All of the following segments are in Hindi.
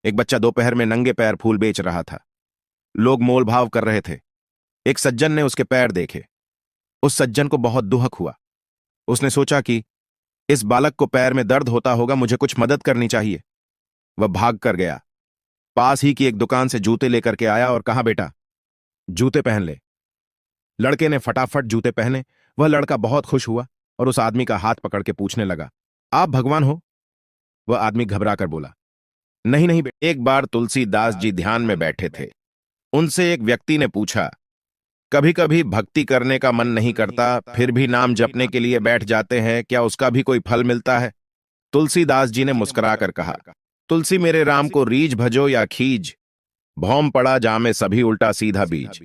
एक बच्चा दोपहर में नंगे पैर फूल बेच रहा था। लोग मोल भाव कर रहे थे। एक सज्जन ने उसके पैर देखे। उस सज्जन को बहुत दुहक हुआ। उसने सोचा कि इस बालक को पैर में दर्द होता होगा, मुझे कुछ मदद करनी चाहिए। वह भाग कर गया। पास ही की एक दुकान से जूते लेकर के आया और कहा, बेटा जूते पहन ले। लड़के ने फटाफट जूते पहने। वह लड़का बहुत खुश हुआ और उस आदमी का हाथ पकड़ के पूछने लगा, आप भगवान हो? वह आदमी घबरा कर बोला, नहीं नहीं बेटा। एक बार तुलसीदास जी ध्यान में बैठे थे। उनसे एक व्यक्ति ने पूछा, कभी कभी भक्ति करने का मन नहीं करता, फिर भी नाम जपने के लिए बैठ जाते हैं, क्या उसका भी कोई फल मिलता है? तुलसीदास जी ने मुस्कुराकर कहा, तुलसी मेरे राम को रीझ भजो या खीज, भौम पड़ा जामे सभी उल्टा सीधा बीज।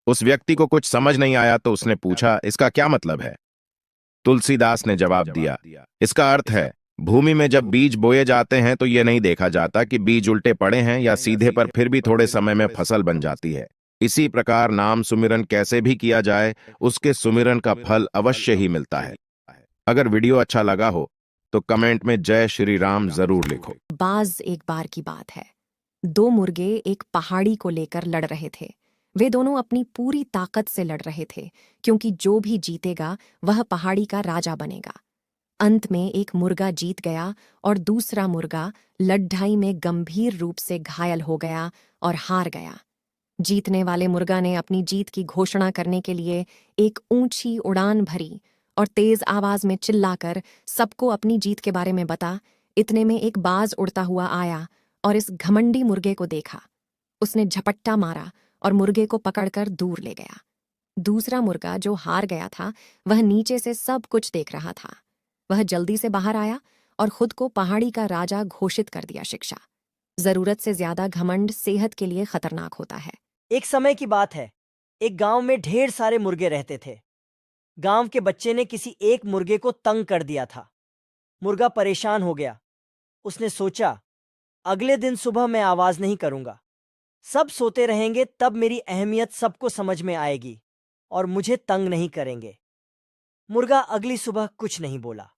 उस व्यक्ति को कुछ समझ नहीं आया तो उसने पूछा, इसका क्या मतलब है? तुलसीदास ने जवाब दिया, इसका अर्थ है, भूमि में जब बीज बोए जाते हैं तो यह नहीं देखा जाता कि बीज उल्टे पड़े हैं या सीधे, पर फिर भी थोड़े समय में फसल बन जाती है। इसी प्रकार नाम सुमिरन कैसे भी किया जाए, उसके सुमिरन का फल अवश्य ही मिलता है। अगर वीडियो अच्छा लगा हो तो कमेंट में जय श्री राम जरूर लिखो। बाज एक बार की बात है। दो मुर्गे एक पहाड़ी को लेकर लड़ रहे थे। वे दोनों अपनी पूरी ताकत से लड़ रहे थे, क्योंकि जो भी जीतेगा वह पहाड़ी का राजा बनेगा। अंत में एक मुर्गा जीत गया और दूसरा मुर्गा लड़ाई में गंभीर रूप से घायल हो गया और हार गया। जीतने वाले मुर्गा ने अपनी जीत की घोषणा करने के लिए एक ऊंची उड़ान भरी और तेज आवाज में चिल्लाकर सबको अपनी जीत के बारे में बता। इतने में एक बाज उड़ता हुआ आया और इस घमंडी मुर्गे को देखा। उसने झपट्टा मारा और मुर्गे को पकड़कर दूर ले गया। दूसरा मुर्गा जो हार गया था, वह नीचे से सब कुछ देख रहा था। वह जल्दी से बाहर आया और खुद को पहाड़ी का राजा घोषित कर दिया। शिक्षा, जरूरत से ज्यादा घमंड सेहत के लिए खतरनाक होता है। एक समय की बात है। एक गांव में ढेर सारे मुर्गे रहते थे। गांव के बच्चे ने किसी एक मुर्गे को तंग कर दिया था। मुर्गा परेशान हो गया। उसने सोचा, अगले दिन सुबह मैं आवाज नहीं करूंगा। सब सोते रहेंगे, तब मेरी अहमियत सबको समझ में आएगी और मुझे तंग नहीं करेंगे। मुर्गा अगली सुबह कुछ नहीं बोला।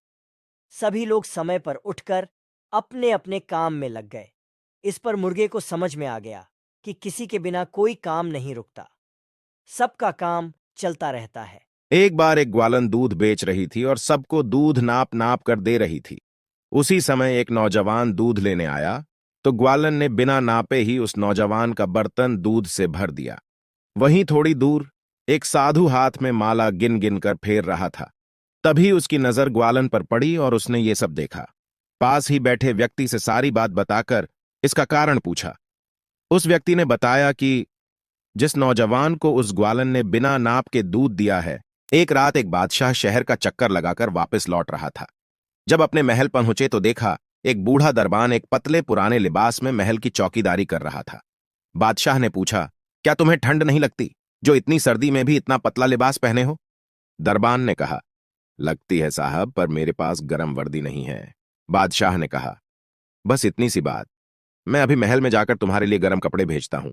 सभी लोग समय पर उठकर अपने अपने काम में लग गए। इस पर मुर्गे को समझ में आ गया कि किसी के बिना कोई काम नहीं रुकता, सबका काम चलता रहता है। एक बार एक ग्वालन दूध बेच रही थी और सबको दूध नाप नाप कर दे रही थी। उसी समय एक नौजवान दूध लेने आया तो ग्वालन ने बिना नापे ही उस नौजवान का बर्तन दूध से भर दिया। वहीं थोड़ी दूर एक साधु हाथ में माला गिन गिन कर फेर रहा था। तभी उसकी नजर ग्वालन पर पड़ी और उसने ये सब देखा। पास ही बैठे व्यक्ति से सारी बात बताकर इसका कारण पूछा। उस व्यक्ति ने बताया कि जिस नौजवान को उस ग्वालन ने बिना नाप के दूध दिया है, एक रात एक बादशाह शहर का चक्कर लगाकर वापस लौट रहा था। जब अपने महल पहुंचे तो देखा एक बूढ़ा दरबान एक पतले पुराने लिबास में महल की चौकीदारी कर रहा था। बादशाह ने पूछा, क्या तुम्हें ठंड नहीं लगती, जो इतनी सर्दी में भी इतना पतला लिबास पहने हो? दरबान ने कहा, लगती है साहब, पर मेरे पास गर्म वर्दी नहीं है। बादशाह ने कहा, बस इतनी सी बात, मैं अभी महल में जाकर तुम्हारे लिए गर्म कपड़े भेजता हूं।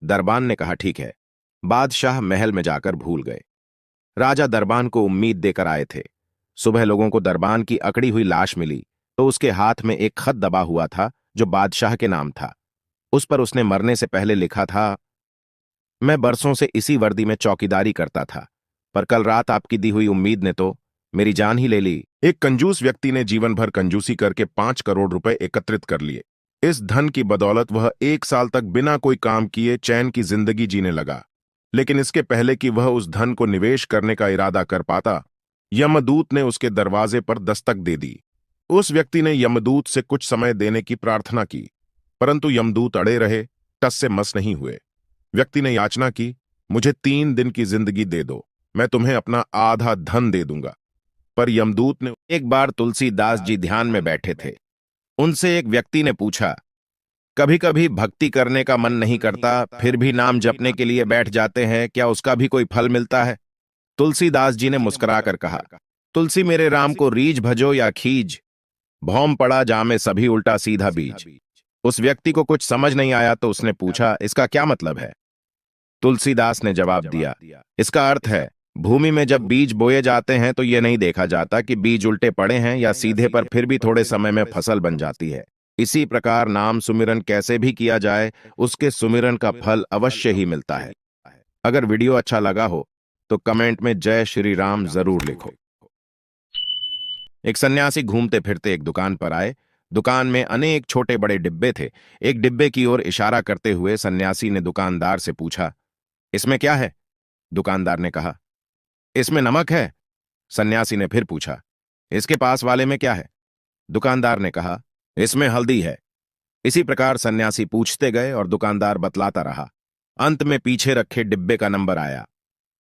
दरबान ने कहा, ठीक है। बादशाह महल में जाकर भूल गए। राजा दरबान को उम्मीद देकर आए थे। सुबह लोगों को दरबान की अकड़ी हुई लाश मिली तो उसके हाथ में एक खत दबा हुआ था जो बादशाह के नाम था। उस पर उसने मरने से पहले लिखा था, मैं बरसों से इसी वर्दी में चौकीदारी करता था, पर कल रात आपकी दी हुई उम्मीद ने तो मेरी जान ही ले ली। एक कंजूस व्यक्ति ने जीवन भर कंजूसी करके 5 करोड़ रुपए एकत्रित कर लिए। इस धन की बदौलत वह 1 साल तक बिना कोई काम किए चैन की जिंदगी जीने लगा। लेकिन इसके पहले कि वह उस धन को निवेश करने का इरादा कर पाता, यमदूत ने उसके दरवाजे पर दस्तक दे दी। उस व्यक्ति ने यमदूत से कुछ समय देने की प्रार्थना की, परंतु यमदूत अड़े रहे, टस से मस नहीं हुए। व्यक्ति ने याचना की, मुझे 3 दिन की जिंदगी दे दो, मैं तुम्हें अपना आधा धन दे दूंगा। पर यमदूत ने एक बार तुलसीदास जी ध्यान में बैठे थे। उनसे एक व्यक्ति ने पूछा, कभी कभी भक्ति करने का मन नहीं करता, फिर भी नाम जपने के लिए बैठ जाते हैं, क्या उसका भी कोई फल मिलता है? तुलसीदास जी ने मुस्कुराकर कहा, तुलसी मेरे राम को रीझ भजो या खीज, भौम पड़ा जामे सभी उल्टा सीधा बीज। उस व्यक्ति को कुछ समझ नहीं आया तो उसने पूछा, इसका क्या मतलब है? तुलसीदास ने जवाब दिया, इसका अर्थ है, भूमि में जब बीज बोए जाते हैं तो यह नहीं देखा जाता कि बीज उल्टे पड़े हैं या सीधे, पर फिर भी थोड़े समय में फसल बन जाती है। इसी प्रकार नाम सुमिरन कैसे भी किया जाए, उसके सुमिरन का फल अवश्य ही मिलता है। अगर वीडियो अच्छा लगा हो तो कमेंट में जय श्री राम जरूर लिखो। एक सन्यासी घूमते फिरते एक दुकान पर आए। दुकान में अनेक छोटे बड़े डिब्बे थे। एक डिब्बे की ओर इशारा करते हुए सन्यासी ने दुकानदार से पूछा, इसमें क्या है? दुकानदार ने कहा, इसमें नमक है। सन्यासी ने फिर पूछा, इसके पास वाले में क्या है? दुकानदार ने कहा, इसमें हल्दी है। इसी प्रकार सन्यासी पूछते गए और दुकानदार बतलाता रहा। अंत में पीछे रखे डिब्बे का नंबर आया।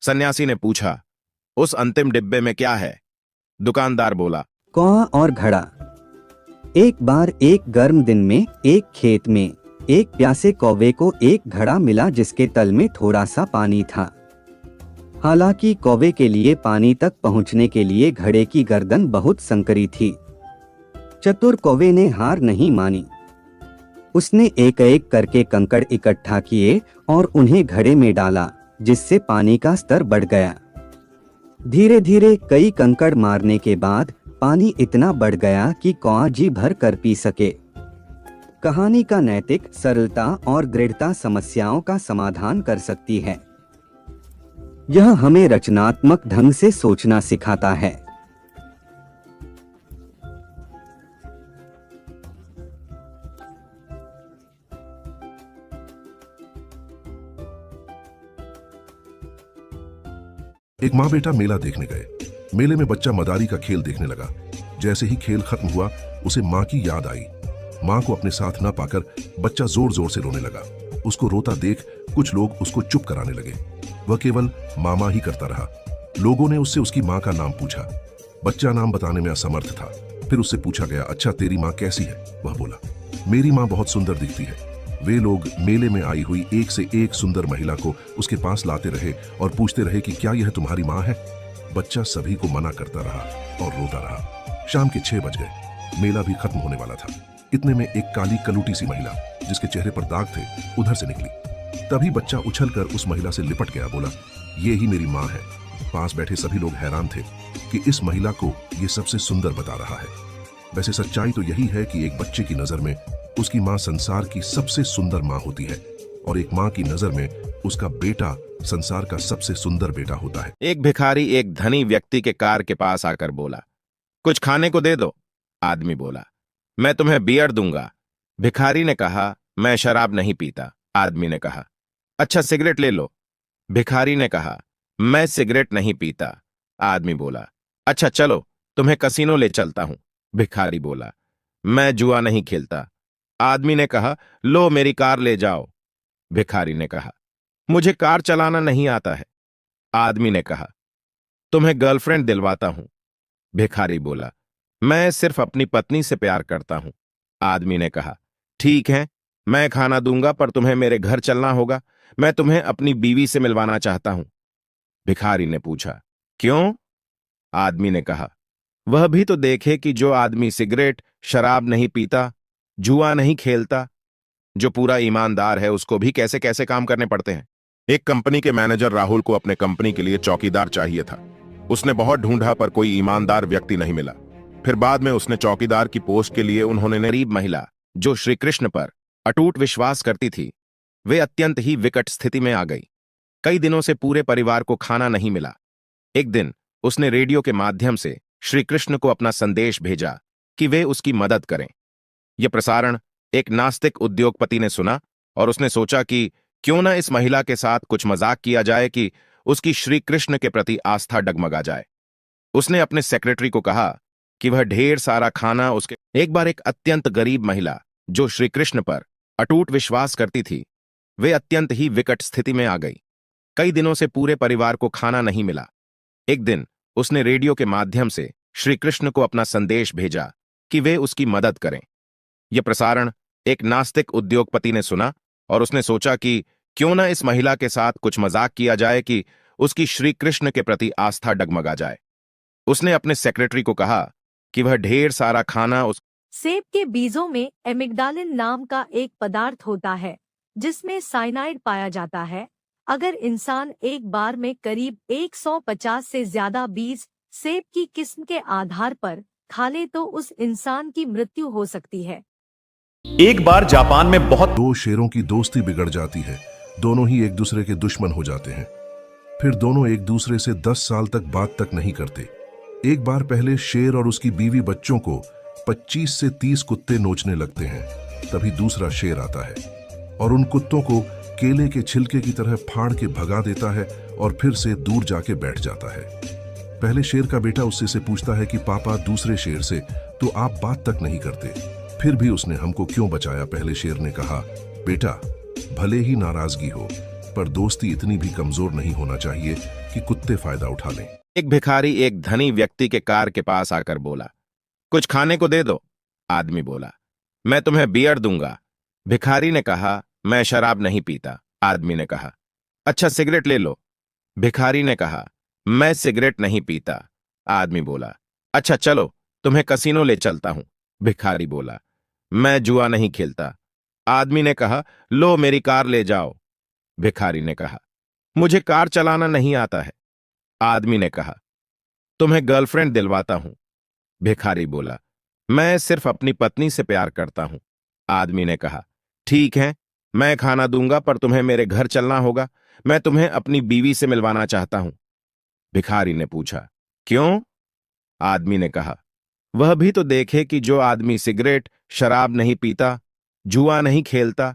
सन्यासी ने पूछा, उस अंतिम डिब्बे में क्या है? दुकानदार बोला, कौआ और घड़ा। एक बार एक गर्म दिन में एक खेत में एक प्यासे कौवे को एक घड़ा मिला जिसके तल में थोड़ा सा पानी था। हालांकि कौवे के लिए पानी तक पहुंचने के लिए घड़े की गर्दन बहुत संकरी थी। चतुर कौवे ने हार नहीं मानी। उसने एक एक करके कंकड़ इकट्ठा किए और उन्हें घड़े में डाला, जिससे पानी का स्तर बढ़ गया। धीरे धीरे कई कंकड़ मारने के बाद पानी इतना बढ़ गया कि कौआ जी भर कर पी सके। कहानी का नैतिक सरलता और दृढ़ता समस्याओं का समाधान कर सकती है। यह हमें रचनात्मक ढंग से सोचना सिखाता है। एक माँ बेटा मेला देखने गए। मेले में बच्चा मदारी का खेल देखने लगा। जैसे ही खेल खत्म हुआ उसे माँ की याद आई। माँ को अपने साथ न पाकर बच्चा जोर जोर से रोने लगा। उसको रोता देख कुछ लोग उसको चुप कराने लगे। वह केवल मामा ही करता रहा। लोगों ने उससे उसकी माँ का नाम पूछा। बच्चा नाम बताने में असमर्थ था। फिर उससे पूछा गया, अच्छा तेरी माँ कैसी है? वह बोला, मेरी माँ बहुत सुंदर दिखती है। वे लोग मेले में आई हुई एक से एक सुंदर महिला को उसके पास लाते रहे और पूछते रहे कि क्या यह तुम्हारी माँ है? बच्चा सभी को मना करता रहा और रोता रहा। शाम के 6 बज गए। मेला भी खत्म होने वाला था। इतने में एक काली कलूटी सी महिला जिसके चेहरे पर दाग थे उधर से निकली। तभी बच्चा उछलकर उस महिला से लिपट गया। बोला, ये ही मेरी माँ है। पास बैठे सभी लोग हैरान थे कि इस महिला को ये सबसे सुंदर बता रहा है। वैसे सच्चाई तो यही है कि एक बच्चे की नजर में उसकी माँ संसार की सबसे सुंदर माँ होती है और एक माँ की नजर में उसका बेटा संसार का सबसे सुंदर बेटा होता है। एक भिखारी एक धनी व्यक्ति के कार के पास आकर बोला, कुछ खाने को दे दो। आदमी बोला, मैं तुम्हें बियर दूंगा। भिखारी ने कहा, मैं शराब नहीं पीता। आदमी ने कहा, अच्छा सिगरेट ले लो। भिखारी ने कहा, मैं सिगरेट नहीं पीता। आदमी बोला, अच्छा चलो तुम्हें कसीनो ले चलता हूं। भिखारी बोला, मैं जुआ नहीं खेलता। आदमी ने कहा, लो मेरी कार ले जाओ। भिखारी ने कहा, मुझे कार चलाना नहीं आता है। आदमी ने कहा, तुम्हें गर्लफ्रेंड दिलवाता हूं। भिखारी बोला, मैं सिर्फ अपनी पत्नी से प्यार करता हूं। आदमी ने कहा, ठीक है, मैं खाना दूंगा पर तुम्हें मेरे घर चलना होगा। मैं तुम्हें अपनी बीवी से मिलवाना चाहता हूं। भिखारी ने पूछा, क्यों? आदमी ने कहा, वह भी तो देखे कि जो आदमी सिगरेट शराब नहीं पीता, जुआ नहीं खेलता, जो पूरा ईमानदार है, उसको भी कैसे कैसे काम करने पड़ते हैं। एक कंपनी के मैनेजर राहुल को अपने कंपनी के लिए चौकीदार चाहिए था। उसने बहुत ढूंढा पर कोई ईमानदार व्यक्ति नहीं मिला। फिर बाद में उसने चौकीदार की पोस्ट के लिए उन्होंने गरीब महिला जो श्री कृष्ण पर अटूट विश्वास करती थी, वे अत्यंत ही विकट स्थिति में आ गई। कई दिनों से पूरे परिवार को खाना नहीं मिला। एक दिन उसने रेडियो के माध्यम से श्री कृष्ण को अपना संदेश भेजा कि वे उसकी मदद करें। यह प्रसारण एक नास्तिक उद्योगपति ने सुना और उसने सोचा कि क्यों न इस महिला के साथ कुछ मजाक किया जाए कि उसकी श्री कृष्ण के प्रति आस्था डगमगा जाए। उसने अपने सेक्रेटरी को कहा कि वह ढेर सारा खाना उसके। एक बार एक अत्यंत गरीब महिला जो श्री कृष्ण पर अटूट विश्वास करती थी, वे अत्यंत ही विकट स्थिति में आ गई। कई दिनों से पूरे परिवार को खाना नहीं मिला। एक दिन उसने रेडियो के माध्यम से श्री कृष्ण को अपना संदेश भेजा कि वे उसकी मदद करें। यह प्रसारण एक नास्तिक उद्योगपति ने सुना और उसने सोचा कि क्यों न इस महिला के साथ कुछ मजाक किया जाए कि उसकी श्री कृष्ण के प्रति आस्था डगमगा जाए। उसने अपने सेक्रेटरी को कहा कि वह ढेर सारा खाना सेब के बीजों में एमिग्डालिन नाम का एक पदार्थ होता है जिसमें साइनाइड पाया जाता है। अगर इंसान एक बार में करीब 150 से ज्यादा बीज सेब की किस्म के आधार पर खा ले तो उस इंसान की मृत्यु हो सकती है। एक बार जापान में बहुत दो शेरों की दोस्ती बिगड़ जाती है। दोनों ही एक दूसरे के दुश्मन हो जाते हैं। फिर दोनों एक दूसरे से 10 साल तक बात तक नहीं करते। एक बार पहले शेर और उसकी बीवी बच्चों को 25 से 30 कुत्ते नोचने लगते हैं। तभी दूसरा शेर आता है और उन कुत्तों को केले के छिलके की तरह फाड़ के भगा देता है और फिर से दूर जाके बैठ जाता है। पहले शेर का बेटा उससे से पूछता है कि पापा, दूसरे शेर से तो आप बात तक नहीं करते, फिर भी उसने हमको क्यों बचाया? पहले शेर ने कहा, बेटा, भले ही नाराजगी हो, पर दोस्ती इतनी भी कमजोर नहीं होना चाहिए कि कुत्ते फायदा उठा लें। एक भिखारी एक धनी व्यक्ति के कार के पास आकर बोला, कुछ खाने को दे दो। आदमी बोला, मैं तुम्हें बियर दूंगा। भिखारी ने कहा, मैं शराब नहीं पीता। आदमी ने कहा, अच्छा सिगरेट ले लो। भिखारी ने कहा, मैं सिगरेट नहीं पीता। आदमी बोला, अच्छा चलो तुम्हें कसीनो ले चलता हूं। भिखारी बोला, मैं जुआ नहीं खेलता। आदमी ने कहा, लो मेरी कार ले जाओ। भिखारी ने कहा, मुझे कार चलाना नहीं आता है। आदमी ने कहा, तुम्हें गर्लफ्रेंड दिलवाता हूं। भिखारी बोला, मैं सिर्फ अपनी पत्नी से प्यार करता हूं। आदमी ने कहा, ठीक है, मैं खाना दूंगा, पर तुम्हें मेरे घर चलना होगा। मैं तुम्हें अपनी बीवी से मिलवाना चाहता हूं। भिखारी ने पूछा, क्यों? आदमी ने कहा, वह भी तो देखे कि जो आदमी सिगरेट, शराब नहीं पीता, जुआ नहीं खेलता,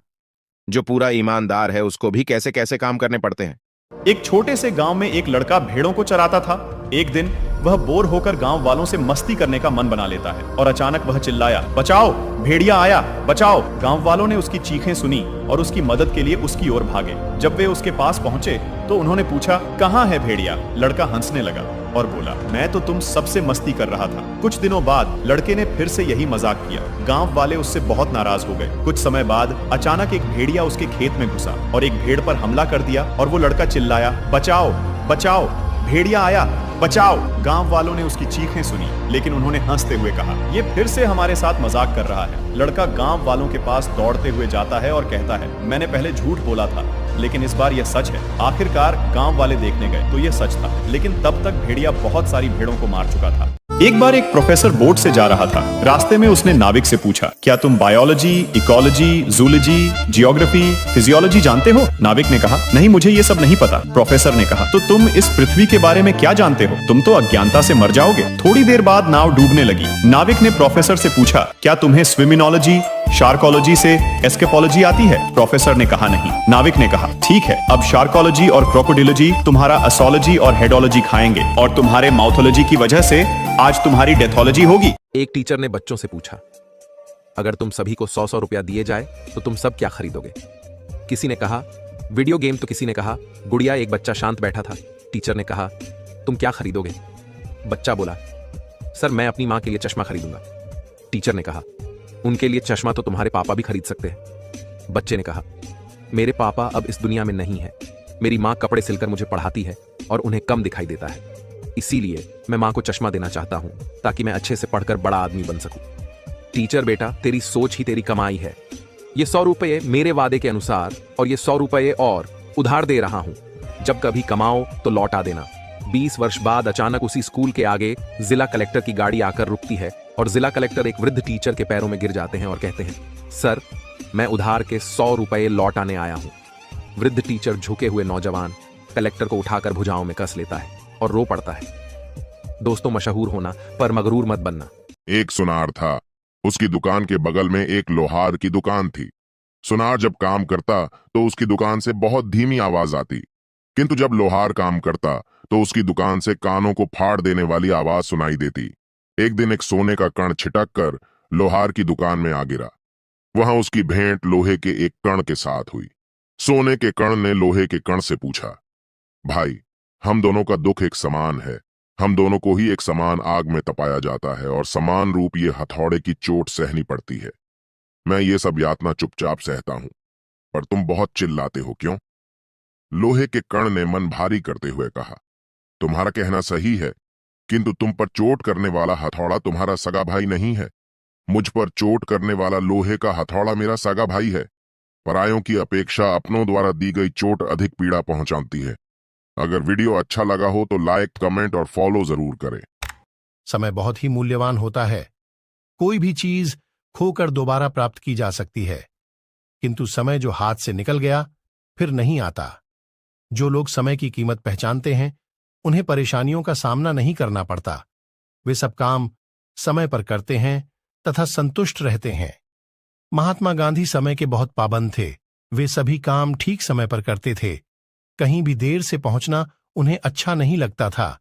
जो पूरा ईमानदार है, उसको भी कैसे कैसे काम करने पड़ते हैं। एक छोटे से गांव में एक लड़का भेड़ों को चराता था। एक दिन वह बोर होकर गांव वालों से मस्ती करने का मन बना लेता है और अचानक वह चिल्लाया, बचाओ, भेड़िया आया, बचाओ। गांव वालों ने उसकी चीखें सुनी और उसकी मदद के लिए उसकी ओर भागे। जब वे उसके पास पहुंचे तो उन्होंने पूछा, कहां है भेड़िया? लड़का हंसने लगा और बोला, मैं तो तुम सबसे मस्ती कर रहा था। कुछ दिनों बाद लड़के ने फिर से यही मजाक किया। गांव वाले उससे बहुत नाराज हो गए। कुछ समय बाद अचानक एक भेड़िया उसके खेत में घुसा और एक भेड़ पर हमला कर दिया और वो लड़का चिल्लाया, बचाओ, बचाओ, भेड़िया आया, बचाओ। गांव वालों ने उसकी चीखें सुनी, लेकिन उन्होंने हंसते हुए कहा, ये फिर से हमारे साथ मजाक कर रहा है। लड़का गांव वालों के पास दौड़ते हुए जाता है और कहता है, मैंने पहले झूठ बोला था, लेकिन इस बार यह सच है। आखिरकार गांव वाले देखने गए तो यह सच था, लेकिन तब तक भेड़िया बहुत सारी भेड़ों को मार चुका था। एक बार एक प्रोफेसर बोट से जा रहा था। रास्ते में उसने नाविक से पूछा, क्या तुम biology, ecology, zoology, geography, physiology जानते हो? नाविक ने कहा, नहीं, मुझे ये सब नहीं पता। प्रोफेसर ने कहा, तो तुम इस पृथ्वी के बारे में क्या जानते हो? तुम तो अज्ञानता से मर जाओगे। थोड़ी देर बाद नाव डूबने लगी। नाविक ने प्रोफेसर से पूछा, क्या तुम्हें स्विमिनोलॉजी, शार्कोलॉजी से एस्केपोलॉजी आती है? प्रोफेसर ने कहा, नहीं। नाविक ने कहा, ठीक है, अब शार्कोलॉजी और क्रोकोडिलोजी तुम्हारा असोलॉजी और हेडोलॉजी खाएंगे और तुम्हारे माउथोलॉजी की वजह से आज तुम्हारी डेथोलॉजी होगी। एक टीचर ने बच्चों से पूछा, अगर तुम सभी को 100-100 रुपया दिए जाए तो तुम सब क्या खरीदोगे? किसी ने कहा वीडियो गेम, तो किसी ने कहा गुड़िया। एक बच्चा शांत बैठा था। टीचर ने कहा, तुम क्या खरीदोगे? बच्चा बोला, सर मैं अपनी मां के लिए चश्मा खरीदूंगा। टीचर ने कहा, उनके लिए चश्मा तो तुम्हारे पापा भी खरीद सकते हैं। बच्चे ने कहा, मेरे पापा अब इस दुनिया में नहीं है। मेरी मां कपड़े सिलकर मुझे पढ़ाती है और उन्हें कम दिखाई देता है, इसीलिए मैं मां को चश्मा देना चाहता हूं ताकि मैं अच्छे से पढ़कर बड़ा आदमी बन सकूं। टीचर बेटा, तेरी सोच ही तेरी कमाई है। ये 100 रुपये मेरे वादे के अनुसार और ये 100 रुपये और उधार दे रहा हूं। जब कभी कमाओ तो लौटा देना। 20 वर्ष बाद अचानक उसी स्कूल के आगे जिला कलेक्टर की गाड़ी आकर रुकती है और जिला कलेक्टर एक वृद्ध टीचर के पैरों में गिर जाते हैं और कहते हैं, सर मैं उधार के 100 रुपये लौटाने आया हूं। वृद्ध टीचर झुके हुए नौजवान कलेक्टर को उठाकर भुजाओं में कस लेता है और रो पड़ता है। दोस्तों, मशहूर होना पर मगरूर मत बनना। एक सुनार था। उसकी दुकान के बगल में एक लोहार की दुकान थी। सुनार जब काम करता तो उसकी दुकान से बहुत धीमी आवाज आती, किंतु जब लोहार काम करता तो उसकी दुकान से कानों को फाड़ देने वाली आवाज सुनाई देती। एक दिन एक सोने का कण छिटक कर लोहार की दुकान में आ गिरा। वहां उसकी भेंट लोहे के एक कण के साथ हुई। सोने के कण ने लोहे के कण से पूछा, भाई, हम दोनों का दुख एक समान है। हम दोनों को ही एक समान आग में तपाया जाता है और समान रूप ये हथौड़े की चोट सहनी पड़ती है। मैं ये सब यातना चुपचाप सहता हूं, पर तुम बहुत चिल्लाते हो क्यों? लोहे के कण ने मन भारी करते हुए कहा, तुम्हारा कहना सही है, किंतु तुम पर चोट करने वाला हथौड़ा तुम्हारा सगा भाई नहीं है। मुझ पर चोट करने वाला लोहे का हथौड़ा मेरा सगा भाई है। परायों की अपेक्षा अपनों द्वारा दी गई चोट अधिक पीड़ा पहुंचाती है। अगर वीडियो अच्छा लगा हो तो लाइक, कमेंट और फॉलो जरूर करें। समय बहुत ही मूल्यवान होता है। कोई भी चीज खोकर दोबारा प्राप्त की जा सकती है, किंतु समय जो हाथ से निकल गया फिर नहीं आता। जो लोग समय की कीमत पहचानते हैं उन्हें परेशानियों का सामना नहीं करना पड़ता। वे सब काम समय पर करते हैं तथा संतुष्ट रहते हैं। महात्मा गांधी समय के बहुत पाबंद थे। वे सभी काम ठीक समय पर करते थे। कहीं भी देर से पहुंचना उन्हें अच्छा नहीं लगता था।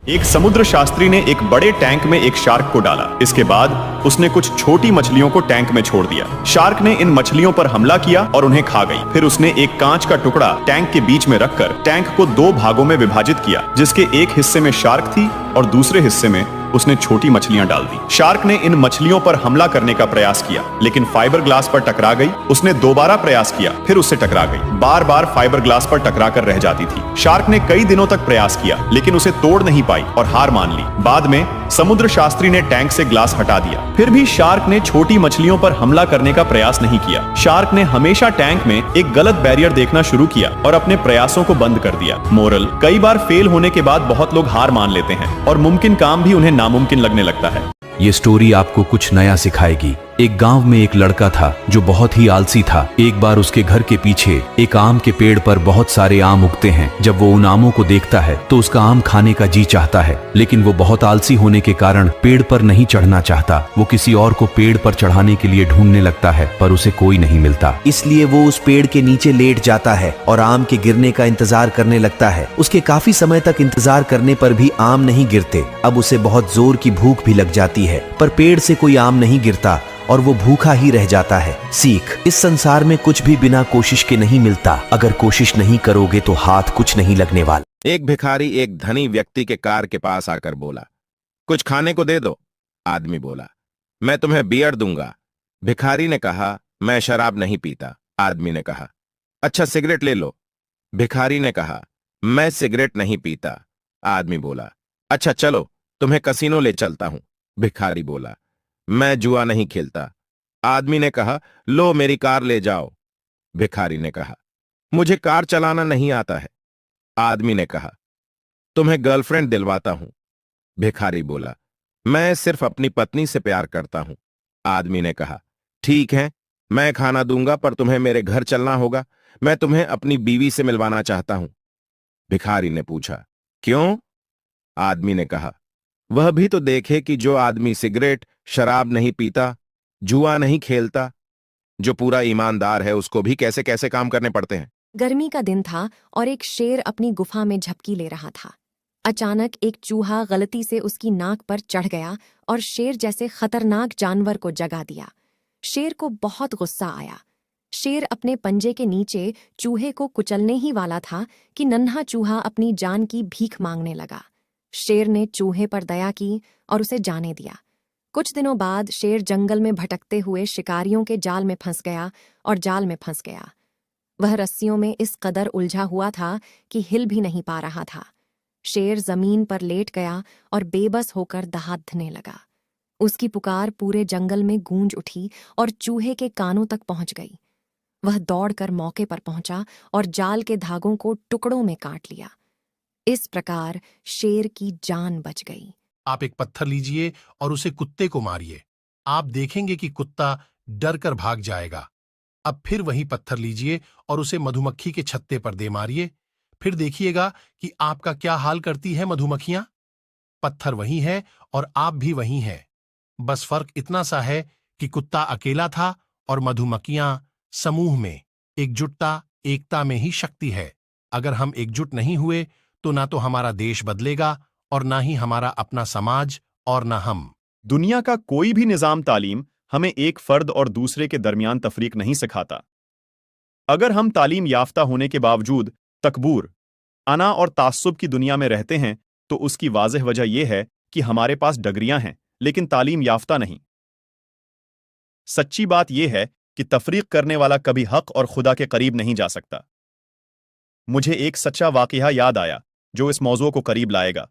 एक समुद्र शास्त्री ने एक बड़े टैंक में एक शार्क को डाला। इसके बाद उसने कुछ छोटी मछलियों को टैंक में छोड़ दिया। शार्क ने इन मछलियों पर हमला किया और उन्हें खा गई। फिर उसने एक कांच का टुकड़ा टैंक के बीच में रखकर टैंक को 2 भागों में विभाजित किया, जिसके एक हिस्से में शार्क थी और दूसरे हिस्से में उसने छोटी मछलियां डाल दी। शार्क ने इन मछलियों पर हमला करने का प्रयास किया, लेकिन फाइबर ग्लास पर टकरा गई। उसने दोबारा प्रयास किया, फिर उससे टकरा गई। बार बार फाइबर ग्लास पर टकरा कर रह जाती थी। शार्क ने कई दिनों तक प्रयास किया, लेकिन उसे तोड़ नहीं पाई और हार मान ली। बाद में समुद्र शास्त्री ने टैंक से ग्लास हटा दिया। फिर भी शार्क ने छोटी मछलियों पर हमला करने का प्रयास नहीं किया। शार्क ने हमेशा टैंक में एक गलत बैरियर देखना शुरू किया और अपने प्रयासों को बंद कर दिया। मोरल: कई बार फेल होने के बाद बहुत लोग हार मान लेते हैं और मुमकिन काम भी उन्हें नामुमकिन लगने लगता है। ये स्टोरी आपको कुछ नया सिखाएगी। एक गांव में एक लड़का था जो बहुत ही आलसी था। एक बार उसके घर के पीछे एक आम के पेड़ पर बहुत सारे आम उगते हैं। जब वो उन आमों को देखता है तो उसका आम खाने का जी चाहता है, लेकिन वो बहुत आलसी होने के कारण पेड़ पर नहीं चढ़ना चाहता। वो किसी और को पेड़ पर चढ़ाने के लिए ढूंढने लगता है, पर उसे कोई नहीं मिलता। इसलिए वो उस पेड़ के नीचे लेट जाता है और आम के गिरने का इंतजार करने लगता है। उसके काफी समय तक इंतजार करने पर भी आम नहीं गिरते। अब उसे बहुत जोर की भूख भी लग जाती है, पर पेड़ से कोई आम नहीं गिरता और वो भूखा ही रह जाता है। सीख: इस संसार में कुछ भी बिना कोशिश के नहीं मिलता। अगर कोशिश नहीं करोगे तो हाथ कुछ नहीं लगने वाला। एक भिखारी एक धनी व्यक्ति के कार के पास आकर बोला, कुछ खाने को दे दो। आदमी बोला, मैं तुम्हें बियर दूंगा। भिखारी ने कहा, मैं शराब नहीं पीता। आदमी ने कहा, अच्छा सिगरेट ले लो। भिखारी ने कहा, मैं सिगरेट नहीं पीता। आदमी बोला, अच्छा चलो तुम्हें कसीनो ले चलता हूं। भिखारी बोला, मैं जुआ नहीं खेलता। आदमी ने कहा, लो मेरी कार ले जाओ। भिखारी ने कहा, मुझे कार चलाना नहीं आता है। आदमी ने कहा, तुम्हें गर्लफ्रेंड दिलवाता हूं। भिखारी बोला, मैं सिर्फ अपनी पत्नी से प्यार करता हूं। आदमी ने कहा, ठीक है, मैं खाना दूंगा, पर तुम्हें मेरे घर चलना होगा। मैं तुम्हें अपनी बीवी से मिलवाना चाहता हूं। भिखारी ने पूछा, क्यों? आदमी ने कहा, वह भी तो देखे कि जो आदमी सिगरेट शराब नहीं पीता, जुआ नहीं खेलता, जो पूरा ईमानदार है, उसको भी कैसे कैसे काम करने पड़ते हैं। गर्मी का दिन था और एक शेर अपनी गुफा में झपकी ले रहा था। अचानक एक चूहा गलती से उसकी नाक पर चढ़ गया और शेर जैसे खतरनाक जानवर को जगा दिया। शेर को बहुत गुस्सा आया। शेर अपने पंजे के नीचे चूहे को कुचलने ही वाला था कि नन्हा चूहा अपनी जान की भीख मांगने लगा। शेर ने चूहे पर दया की और उसे जाने दिया। कुछ दिनों बाद शेर जंगल में भटकते हुए शिकारियों के जाल में फंस गया और जाल में फंस गया। वह रस्सियों में इस कदर उलझा हुआ था कि हिल भी नहीं पा रहा था। शेर जमीन पर लेट गया और बेबस होकर दहाड़ने लगा। उसकी पुकार पूरे जंगल में गूंज उठी और चूहे के कानों तक पहुंच गई। वह दौड़कर मौके पर पहुंचा और जाल के धागों को टुकड़ों में काट लिया। इस प्रकार शेर की जान बच गई। आप एक पत्थर लीजिए और उसे कुत्ते को मारिए। आप देखेंगे कि कुत्ता डर कर भाग जाएगा। अब फिर वही पत्थर लीजिए और उसे मधुमक्खी के छत्ते पर दे मारिए। फिर देखिएगा कि आपका क्या हाल करती है मधुमक्खियां। पत्थर वही है और आप भी वही हैं। बस फर्क इतना सा है कि कुत्ता अकेला था और मधुमक्खियां समूह में। एकजुटता, एकता में ही शक्ति है। अगर हम एकजुट नहीं हुए तो ना तो हमारा देश बदलेगा और ना ही हमारा अपना समाज और ना हम। दुनिया का कोई भी निजाम तालीम हमें एक फर्द और दूसरे के दरमियान तफरीक नहीं सिखाता। अगर हम तालीम याफ्ता होने के बावजूद तकबूर, अना और तास्सुब की दुनिया में रहते हैं तो उसकी वाज़ेह वजह यह है कि हमारे पास डगरियां हैं लेकिन तालीम याफ्ता नहीं। सच्ची बात यह है कि तफरीक करने वाला कभी हक और खुदा के करीब नहीं जा सकता। मुझे एक सच्चा वाक़या याद आया जो इस मौजू को करीब लाएगा।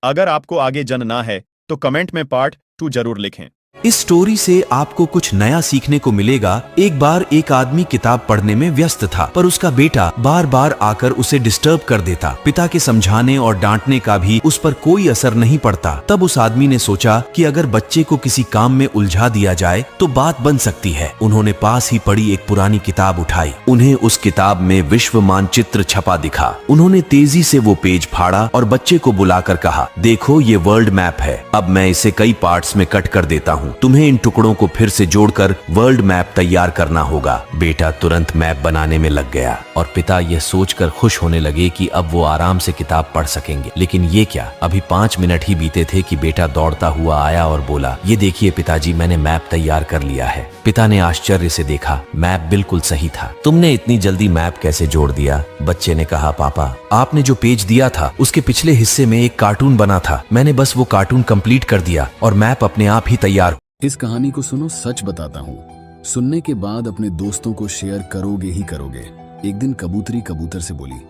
अगर आपको आगे जन ना है तो कमेंट में पार्ट 2 जरूर लिखें। इस स्टोरी से आपको कुछ नया सीखने को मिलेगा। एक बार एक आदमी किताब पढ़ने में व्यस्त था, पर उसका बेटा बार बार आकर उसे डिस्टर्ब कर देता। पिता के समझाने और डांटने का भी उस पर कोई असर नहीं पड़ता। तब उस आदमी ने सोचा कि अगर बच्चे को किसी काम में उलझा दिया जाए तो बात बन सकती है। उन्होंने पास ही पड़ी एक पुरानी किताब उठाई। उन्हें उस किताब में विश्व मानचित्र छपा दिखा। उन्होंने तेजी से वो पेज फाड़ा और बच्चे को बुलाकर कहा, देखो ये वर्ल्ड मैप है। अब मैं इसे कई पार्ट्स में कट कर देता हूँ। तुम्हें इन टुकड़ों को फिर से जोड़कर वर्ल्ड मैप तैयार करना होगा। बेटा तुरंत मैप बनाने में लग गया और पिता यह सोचकर खुश होने लगे कि अब वो आराम से किताब पढ़ सकेंगे। लेकिन ये क्या, अभी 5 मिनट ही बीते थे कि बेटा दौड़ता हुआ आया और बोला, ये देखिए पिताजी, मैंने मैप तैयार कर लिया है। पिता ने आश्चर्य से देखा, मैप बिल्कुल सही था। तुमने इतनी जल्दी मैप कैसे जोड़ दिया? बच्चे ने कहा, पापा आपने जो पेज दिया था उसके पिछले हिस्से में एक कार्टून बना था। मैंने बस वो कार्टून कंप्लीट कर दिया और मैप अपने आप ही तैयार। इस कहानी को सुनो, सच बताता हूँ, सुनने के बाद अपने दोस्तों को शेयर करोगे ही करोगे। एक दिन कबूतरी कबूतर से बोली,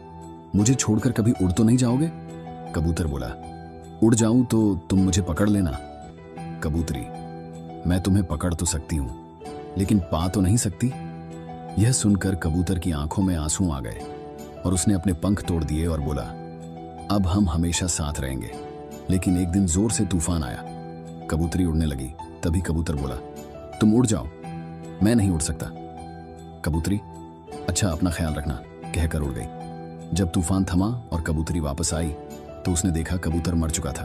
मुझे छोड़कर कभी उड़ तो नहीं जाओगे? कबूतर बोला, उड़ जाऊं तो तुम मुझे पकड़ लेना। कबूतरी, मैं तुम्हें पकड़ तो सकती हूँ लेकिन पा तो नहीं सकती। यह सुनकर कबूतर की आंखों में आंसू आ गए और उसने अपने पंख तोड़ दिए और बोला, अब हम हमेशा साथ रहेंगे। लेकिन एक दिन जोर से तूफान आया, कबूतरी उड़ने लगी। तभी कबूतर बोला, तुम उड़ जाओ, मैं नहीं उड़ सकता। कबूतरी, अच्छा अपना ख्याल रखना, कहकर उड़ गई। जब तूफान थमा और कबूतरी वापस आई तो उसने देखा कबूतर मर चुका था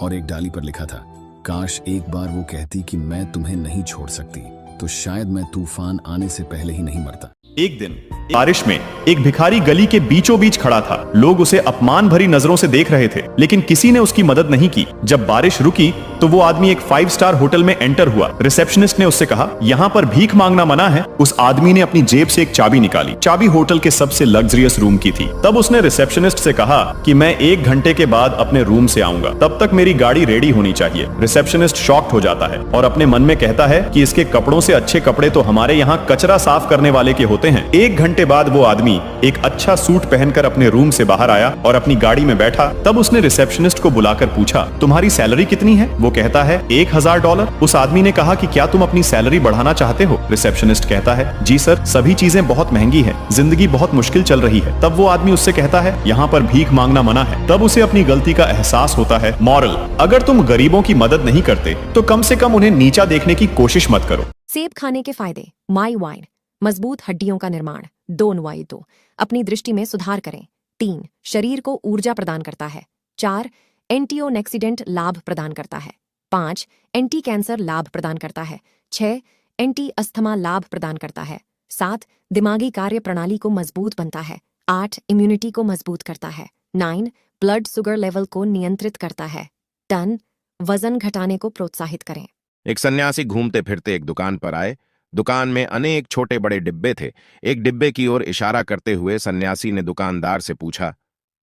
और एक डाली पर लिखा था, काश एक बार वो कहती कि मैं तुम्हें नहीं छोड़ सकती, तो शायद मैं तूफान आने से पहले ही नहीं मरता। एक दिन बारिश में एक भिखारी गली के बीचों बीच खड़ा था। लोग उसे अपमान भरी नजरों से देख रहे थे, लेकिन किसी ने उसकी मदद नहीं की। जब बारिश रुकी तो वो आदमी एक 5 स्टार होटल में एंटर हुआ। रिसेप्शनिस्ट ने उससे कहा, यहाँ पर भीख मांगना मना है। उस आदमी ने अपनी जेब से एक चाबी निकाली। चाबी होटल के सबसे लग्जरियस रूम की थी। तब उसने रिसेप्शनिस्ट से कहा कि मैं 1 घंटे के बाद अपने रूम से आऊंगा, तब तक मेरी गाड़ी रेडी होनी चाहिए। रिसेप्शनिस्ट शॉक्ड हो जाता है और अपने मन में कहता है कि इसके कपड़ों से अच्छे कपड़े तो हमारे यहाँ कचरा साफ करने वाले के होते हैं। 1 घंटे बाद वो आदमी एक अच्छा सूट पहनकर अपने रूम से बाहर आया और अपनी गाड़ी में बैठा। तब उसने रिसेप्शनिस्ट को बुलाकर पूछा, तुम्हारी सैलरी कितनी है? वो कहता है $1000। उस आदमी ने कहा कि क्या तुम अपनी सैलरी बढ़ाना चाहते हो? रिसेप्शनिस्ट कहता है, जी सर, सभी चीजें बहुत महंगी हैं, जिंदगी बहुत मुश्किल चल रही है। तब वो आदमी उससे कहता है, यहाँ पर भीख मांगना मना है। तब उसे अपनी गलती का एहसास होता है। मॉरल, अगर तुम गरीबों की मदद नहीं करते तो कम से कम उन्हें नीचा देखने की कोशिश मत करो। सेब खाने के फायदे। माई वाइन, मजबूत हड्डियों का निर्माण। 2 अपनी दृष्टि में सुधार करें। 3 शरीर को ऊर्जा प्रदान करता है। 4 एंटीऑक्सीडेंट लाभ प्रदान करता है। 5 एंटी कैंसर लाभ प्रदान करता है। 6 एंटी अस्थमा लाभ प्रदान करता है। 7 दिमागी कार्य प्रणाली को मजबूत बनता है। 8 इम्यूनिटी को मजबूत करता है। 9 ब्लड शुगर लेवल को नियंत्रित करता है। 10 वजन घटाने को प्रोत्साहित करें। एक सन्यासी घूमते फिरते एक दुकान पर आए। दुकान में अनेक छोटे बड़े डिब्बे थे। एक डिब्बे की ओर इशारा करते हुए सन्यासी ने दुकानदार से पूछा,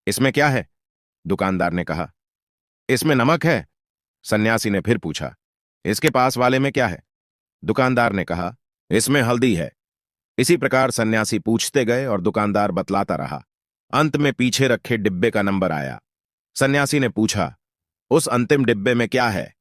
इसमें क्या है? दुकानदार ने कहा, इसमें नमक है। सन्यासी ने फिर पूछा, इसके पास वाले में क्या है? दुकानदार ने कहा, इसमें हल्दी है। इसी प्रकार सन्यासी पूछते गए और दुकानदार बतलाता रहा। अंत में पीछे रखे डिब्बे का नंबर आया। सन्यासी ने पूछा, उस अंतिम डिब्बे में क्या है?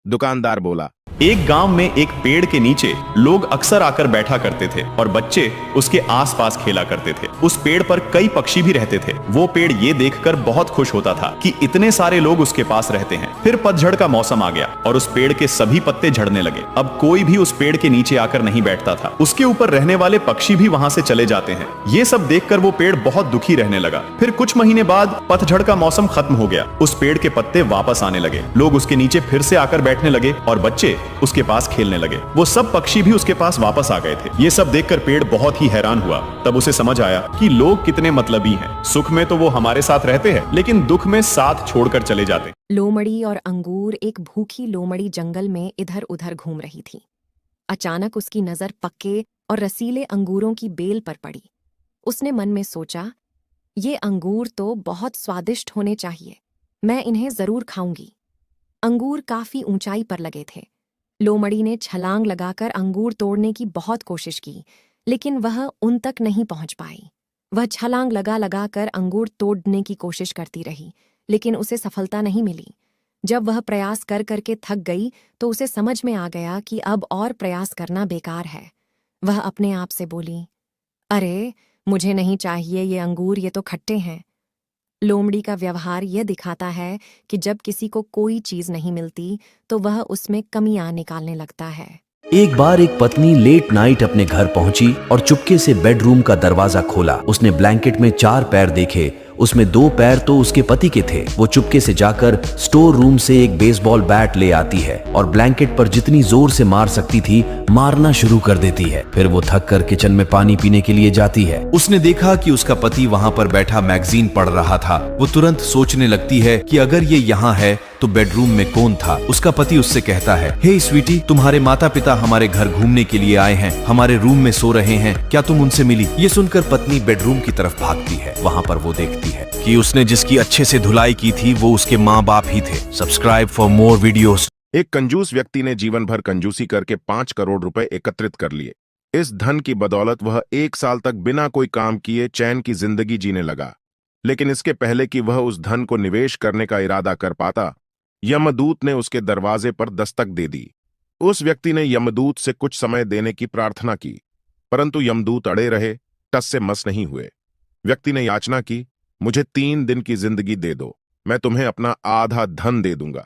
दुकानदार बोला, एक गांव में एक पेड़ के नीचे लोग अक्सर आकर बैठा करते थे और बच्चे उसके आसपास खेला करते थे। उस पेड़ पर कई पक्षी भी रहते थे। वो पेड़ ये देखकर बहुत खुश होता था कि इतने सारे लोग उसके पास रहते हैं। फिर पतझड़ का मौसम आ गया और उस पेड़ के सभी पत्ते झड़ने लगे। अब कोई भी उस पेड़ के नीचे आकर नहीं बैठता था। उसके ऊपर रहने वाले पक्षी भी वहां से चले जाते हैं। ये सब देखकर वो पेड़ बहुत दुखी रहने लगा। फिर कुछ महीने बाद पतझड़ का मौसम खत्म हो गया। उस पेड़ के पत्ते वापस आने लगे। लोग उसके नीचे फिर से आकर बैठने लगे और बच्चे उसके पास खेलने लगे। वो सब पक्षी भी उसके पास वापस आ गए थे। ये सब देखकर पेड़ बहुत ही हैरान हुआ। तब उसे समझ आया कि लोग कितने मतलबी हैं। सुख में तो वो हमारे साथ रहते हैं, लेकिन दुख में साथ छोड़कर चले जाते। लोमड़ी और अंगूर। एक भूखी लोमड़ी जंगल में इधर उधर घूम रही थी। अचानक उसकी नजर पक्के और रसीले अंगूरों की बेल पर पड़ी। उसने मन में सोचा, ये अंगूर तो बहुत स्वादिष्ट होने चाहिए, मैं इन्हें जरूर खाऊंगी। अंगूर काफी ऊंचाई पर लगे थे। लोमड़ी ने छलांग लगाकर अंगूर तोड़ने की बहुत कोशिश की, लेकिन वह उन तक नहीं पहुंच पाई। वह छलांग लगा कर अंगूर तोड़ने की कोशिश करती रही, लेकिन उसे सफलता नहीं मिली। जब वह प्रयास कर करके थक गई तो उसे समझ में आ गया कि अब और प्रयास करना बेकार है। वह अपने आप से बोली, अरे मुझे नहीं चाहिए ये अंगूर, ये तो खट्टे हैं। लोमड़ी का व्यवहार यह दिखाता है कि जब किसी को कोई चीज नहीं मिलती तो वह उसमें कमियां निकालने लगता है। एक बार एक पत्नी लेट नाइट अपने घर पहुंची और चुपके से बेडरूम का दरवाजा खोला। उसने ब्लैंकेट में 4 पैर देखे, उसमें 2 पैर तो उसके पति के थे। वो चुपके से जाकर स्टोर रूम से एक बेसबॉल बैट ले आती है और ब्लैंकेट पर जितनी जोर से मार सकती थी मारना शुरू कर देती है। फिर वो थक कर किचन में पानी पीने के लिए जाती है। उसने देखा कि उसका पति वहां पर बैठा मैगजीन पढ़ रहा था। वो तुरंत सोचने लगती है कि अगर ये यहाँ है तो बेडरूम में कौन था। उसका पति उससे कहता है, हे स्वीटी, तुम्हारे माता पिता हमारे घर घूमने के लिए आए हैं, हमारे रूम में सो रहे हैं, क्या तुम उनसे मिली? ये सुनकर पत्नी बेडरूम की तरफ भागती है। वहां पर वो देखती है कि उसने जिसकी अच्छे से धुलाई की थी वो उसके माँ बाप ही थे। Subscribe for more videos. एक कंजूस व्यक्ति ने जीवन भर कंजूसी करके 5 करोड़ रुपए एकत्रित कर लिए। इस धन की बदौलत वह 1 साल तक बिना कोई काम किए चैन की जिंदगी जीने लगा। लेकिन इसके पहले कि वह उस धन को निवेश करने का इरादा कर पाता, यमदूत ने उसके दरवाजे पर दस्तक दे दी। उस व्यक्ति ने यमदूत से कुछ समय देने की प्रार्थना की, परंतु यमदूत अड़े रहे, टस से मस नहीं हुए। व्यक्ति ने याचना की, मुझे 3 दिन की जिंदगी दे दो, मैं तुम्हें अपना आधा धन दे दूंगा।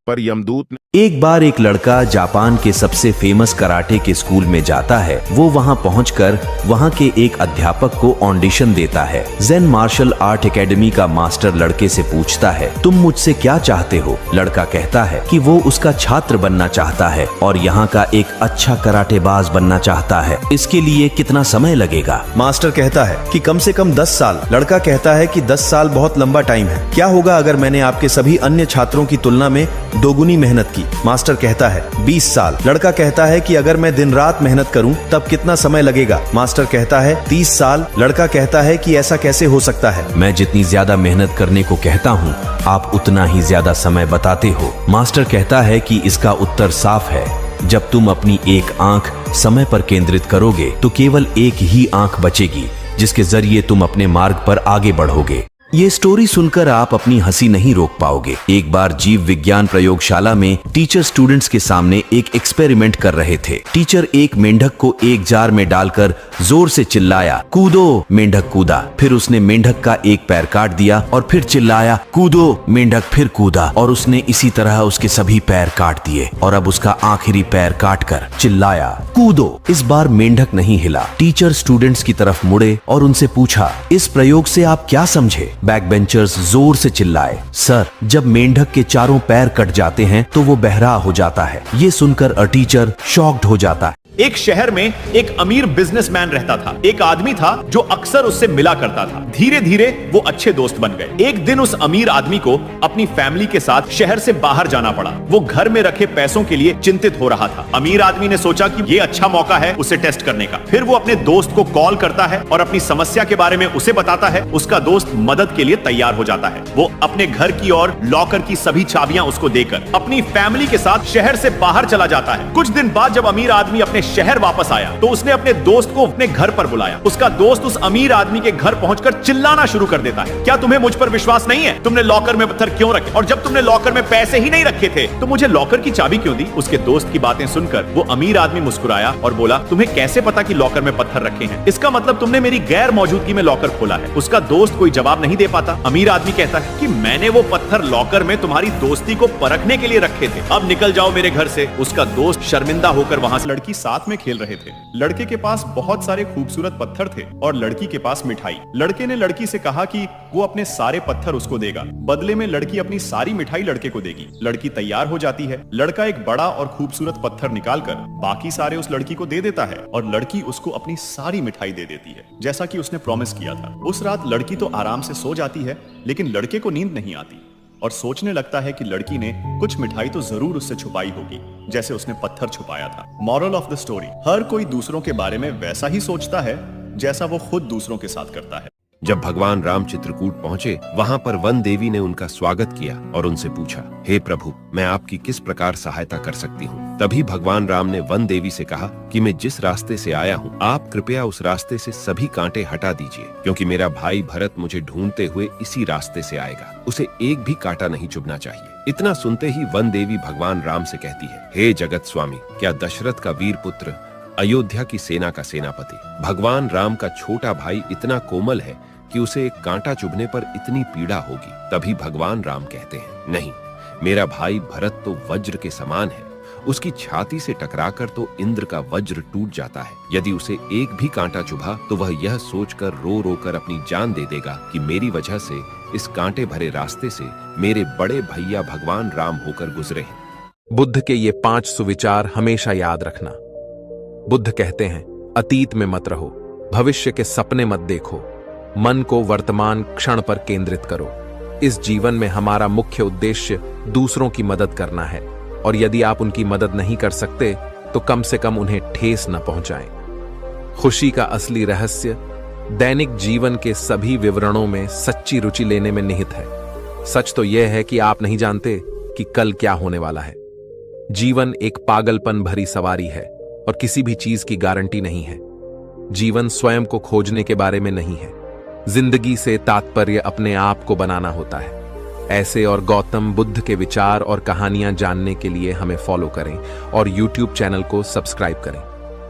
पर यमदूत ने एक बार एक लड़का जापान के सबसे फेमस कराटे के स्कूल में जाता है। वो वहां पहुंचकर वहां के एक अध्यापक को ऑडिशन देता है। जेन मार्शल आर्ट एकेडमी का मास्टर लड़के से पूछता है, तुम मुझसे क्या चाहते हो? लड़का कहता है कि वो उसका छात्र बनना चाहता है और यहाँ का एक अच्छा कराटेबाज बनना चाहता है। इसके लिए कितना समय लगेगा? मास्टर कहता है कि कम से कम 10 साल। लड़का कहता है कि 10 साल बहुत लंबा टाइम है। क्या होगा अगर मैंने आपके सभी अन्य छात्रों की तुलना में दोगुनी मेहनत की? मास्टर कहता है 20 साल। लड़का कहता है कि अगर मैं दिन रात मेहनत करूं तब कितना समय लगेगा? मास्टर कहता है 30 साल। लड़का कहता है कि ऐसा कैसे हो सकता है? मैं जितनी ज्यादा मेहनत करने को कहता हूं आप उतना ही ज्यादा समय बताते हो। मास्टर कहता है कि इसका उत्तर साफ है, जब तुम अपनी एक आंख समय पर केंद्रित करोगे तो केवल एक ही आंख बचेगी जिसके जरिए तुम अपने मार्ग पर आगे बढ़ोगे। ये स्टोरी सुनकर आप अपनी हंसी नहीं रोक पाओगे। एक बार जीव विज्ञान प्रयोगशाला में टीचर स्टूडेंट्स के सामने एक एक्सपेरिमेंट कर रहे थे। टीचर एक मेंढक को एक जार में डालकर जोर से चिल्लाया, कूदो। मेंढक कूदा। फिर उसने मेंढक का एक पैर काट दिया और फिर चिल्लाया, कूदो। मेंढक फिर कूदा और उसने इसी तरह उसके सभी पैर काट दिए और अब उसका आखिरी पैर काटकर चिल्लाया, कूदो। इस बार मेंढक नहीं हिला। टीचर स्टूडेंट्स की तरफ मुड़े और उनसे पूछा, इस प्रयोग से आप क्या समझे? बैक बेंचर्स जोर से चिल्लाए, सर, जब मेंढक के चारों पैर कट जाते हैं तो वो बहरा हो जाता है। ये सुनकर टीचर शॉक्ड हो जाता है। एक शहर में एक अमीर बिजनेसमैन रहता था। एक आदमी था जो अक्सर उससे मिला करता था। धीरे धीरे वो अच्छे दोस्त बन गए। एक दिन उस अमीर आदमी को अपनी फैमिली के साथ शहर से बाहर जाना पड़ा। वो घर में रखे पैसों के लिए चिंतित हो रहा था। अमीर आदमी ने सोचा कि ये अच्छा मौका है उसे टेस्ट करने का। फिर वो अपने दोस्त को कॉल करता है और अपनी समस्या के बारे में उसे बताता है। उसका दोस्त मदद के लिए तैयार हो जाता है। वो अपने घर की और लॉकर की सभी चाबियां उसको देकर अपनी फैमिली के साथ शहर से बाहर चला जाता है। कुछ दिन बाद जब अमीर आदमी अपने शहर वापस आया तो उसने अपने दोस्त को अपने घर पर बुलाया। उसका दोस्त उस अमीर आदमी के घर पहुंचकर चिल्लाना शुरू कर देता है, क्या तुम्हें मुझ पर विश्वास नहीं है? तुमने लॉकर में पत्थर क्यों रखे? और जब तुमने लॉकर में पैसे ही नहीं रखे थे तो मुझे लॉकर की चाबी क्यों दी? उसके दोस्त की बातें सुनकर वो अमीर आदमी मुस्कुराया और बोला, तुम्हें कैसे पता कि लॉकर में पत्थर रखे हैं? इसका मतलब तुमने मेरी गैर मौजूदगी में लॉकर खोला है। उसका दोस्त कोई जवाब नहीं दे पाता। अमीर आदमी कहता है कि मैंने वो पत्थर लॉकर में तुम्हारी दोस्ती को परखने के लिए रखे थे, अब निकल जाओ मेरे घर से। उसका दोस्त शर्मिंदा होकर वहां से लड़की साथ में खेल रहे थे। लड़के के पास बहुत सारे खूबसूरत पत्थर थे और लड़की के पास मिठाई। लड़के ने लड़की से कहा कि वो अपने सारे पत्थर उसको देगा, बदले में लड़की अपनी सारी मिठाई लड़के को देगी। लड़की तैयार हो जाती है। लड़का एक बड़ा और खूबसूरत पत्थर निकालकर बाकी सारे उस लड़की को दे देता है और लड़की उसको अपनी सारी मिठाई दे देती है, जैसा कि उसने प्रॉमिस किया था। उस रात लड़की तो आराम से सो जाती है, लेकिन लड़के को नींद नहीं आती और सोचने लगता है कि लड़की ने कुछ मिठाई तो जरूर उससे छुपाई होगी, जैसे उसने पत्थर छुपाया था। मॉरल ऑफ द स्टोरी, हर कोई दूसरों के बारे में वैसा ही सोचता है जैसा वो खुद दूसरों के साथ करता है। जब भगवान राम चित्रकूट पहुंचे, वहां पर वन देवी ने उनका स्वागत किया और उनसे पूछा, हे प्रभु, मैं आपकी किस प्रकार सहायता कर सकती हूँ? तभी भगवान राम ने वन देवी से कहा कि मैं जिस रास्ते से आया हूँ, आप कृपया उस रास्ते से सभी कांटे हटा दीजिए, क्योंकि मेरा भाई भरत मुझे ढूंढते हुए इसी रास्ते से आएगा। उसे एक भी कांटा नहीं चुभना चाहिए। इतना सुनते ही वन देवी भगवान राम से कहती है, हे जगत स्वामी, क्या दशरथ का वीर पुत्र, अयोध्या की सेना का सेनापति, भगवान राम का छोटा भाई इतना कोमल है कि उसे एक कांटा चुभने पर इतनी पीड़ा होगी? तभी भगवान राम कहते हैं, नहीं, मेरा भाई भरत तो वज्र के समान है। उसकी छाती से टकराकर तो इंद्र का वज्र टूट जाता है। यदि उसे एक भी कांटा चुभा तो वह यह सोचकर रो रो कर अपनी जान दे देगा कि मेरी वजह से इस कांटे भरे रास्ते से मेरे बड़े भैया भगवान राम होकर गुजरे हैं। बुद्ध के ये 5 सुविचार हमेशा याद रखना। बुद्ध कहते हैं, अतीत में मत रहो, भविष्य के सपने मत देखो, मन को वर्तमान क्षण पर केंद्रित करो। इस जीवन में हमारा मुख्य उद्देश्य दूसरों की मदद करना है, और यदि आप उनकी मदद नहीं कर सकते तो कम से कम उन्हें ठेस न पहुंचाएं। खुशी का असली रहस्य दैनिक जीवन के सभी विवरणों में सच्ची रुचि लेने में निहित है। सच तो यह है कि आप नहीं जानते कि कल क्या होने वाला है। जीवन एक पागलपन भरी सवारी है और किसी भी चीज की गारंटी नहीं है। जीवन स्वयं को खोजने के बारे में नहीं है। जिंदगी से तात्पर्य अपने आप को बनाना होता है। ऐसे और गौतम बुद्ध के विचार और कहानियां जानने के लिए हमें फॉलो करें और YouTube चैनल को सब्सक्राइब करें।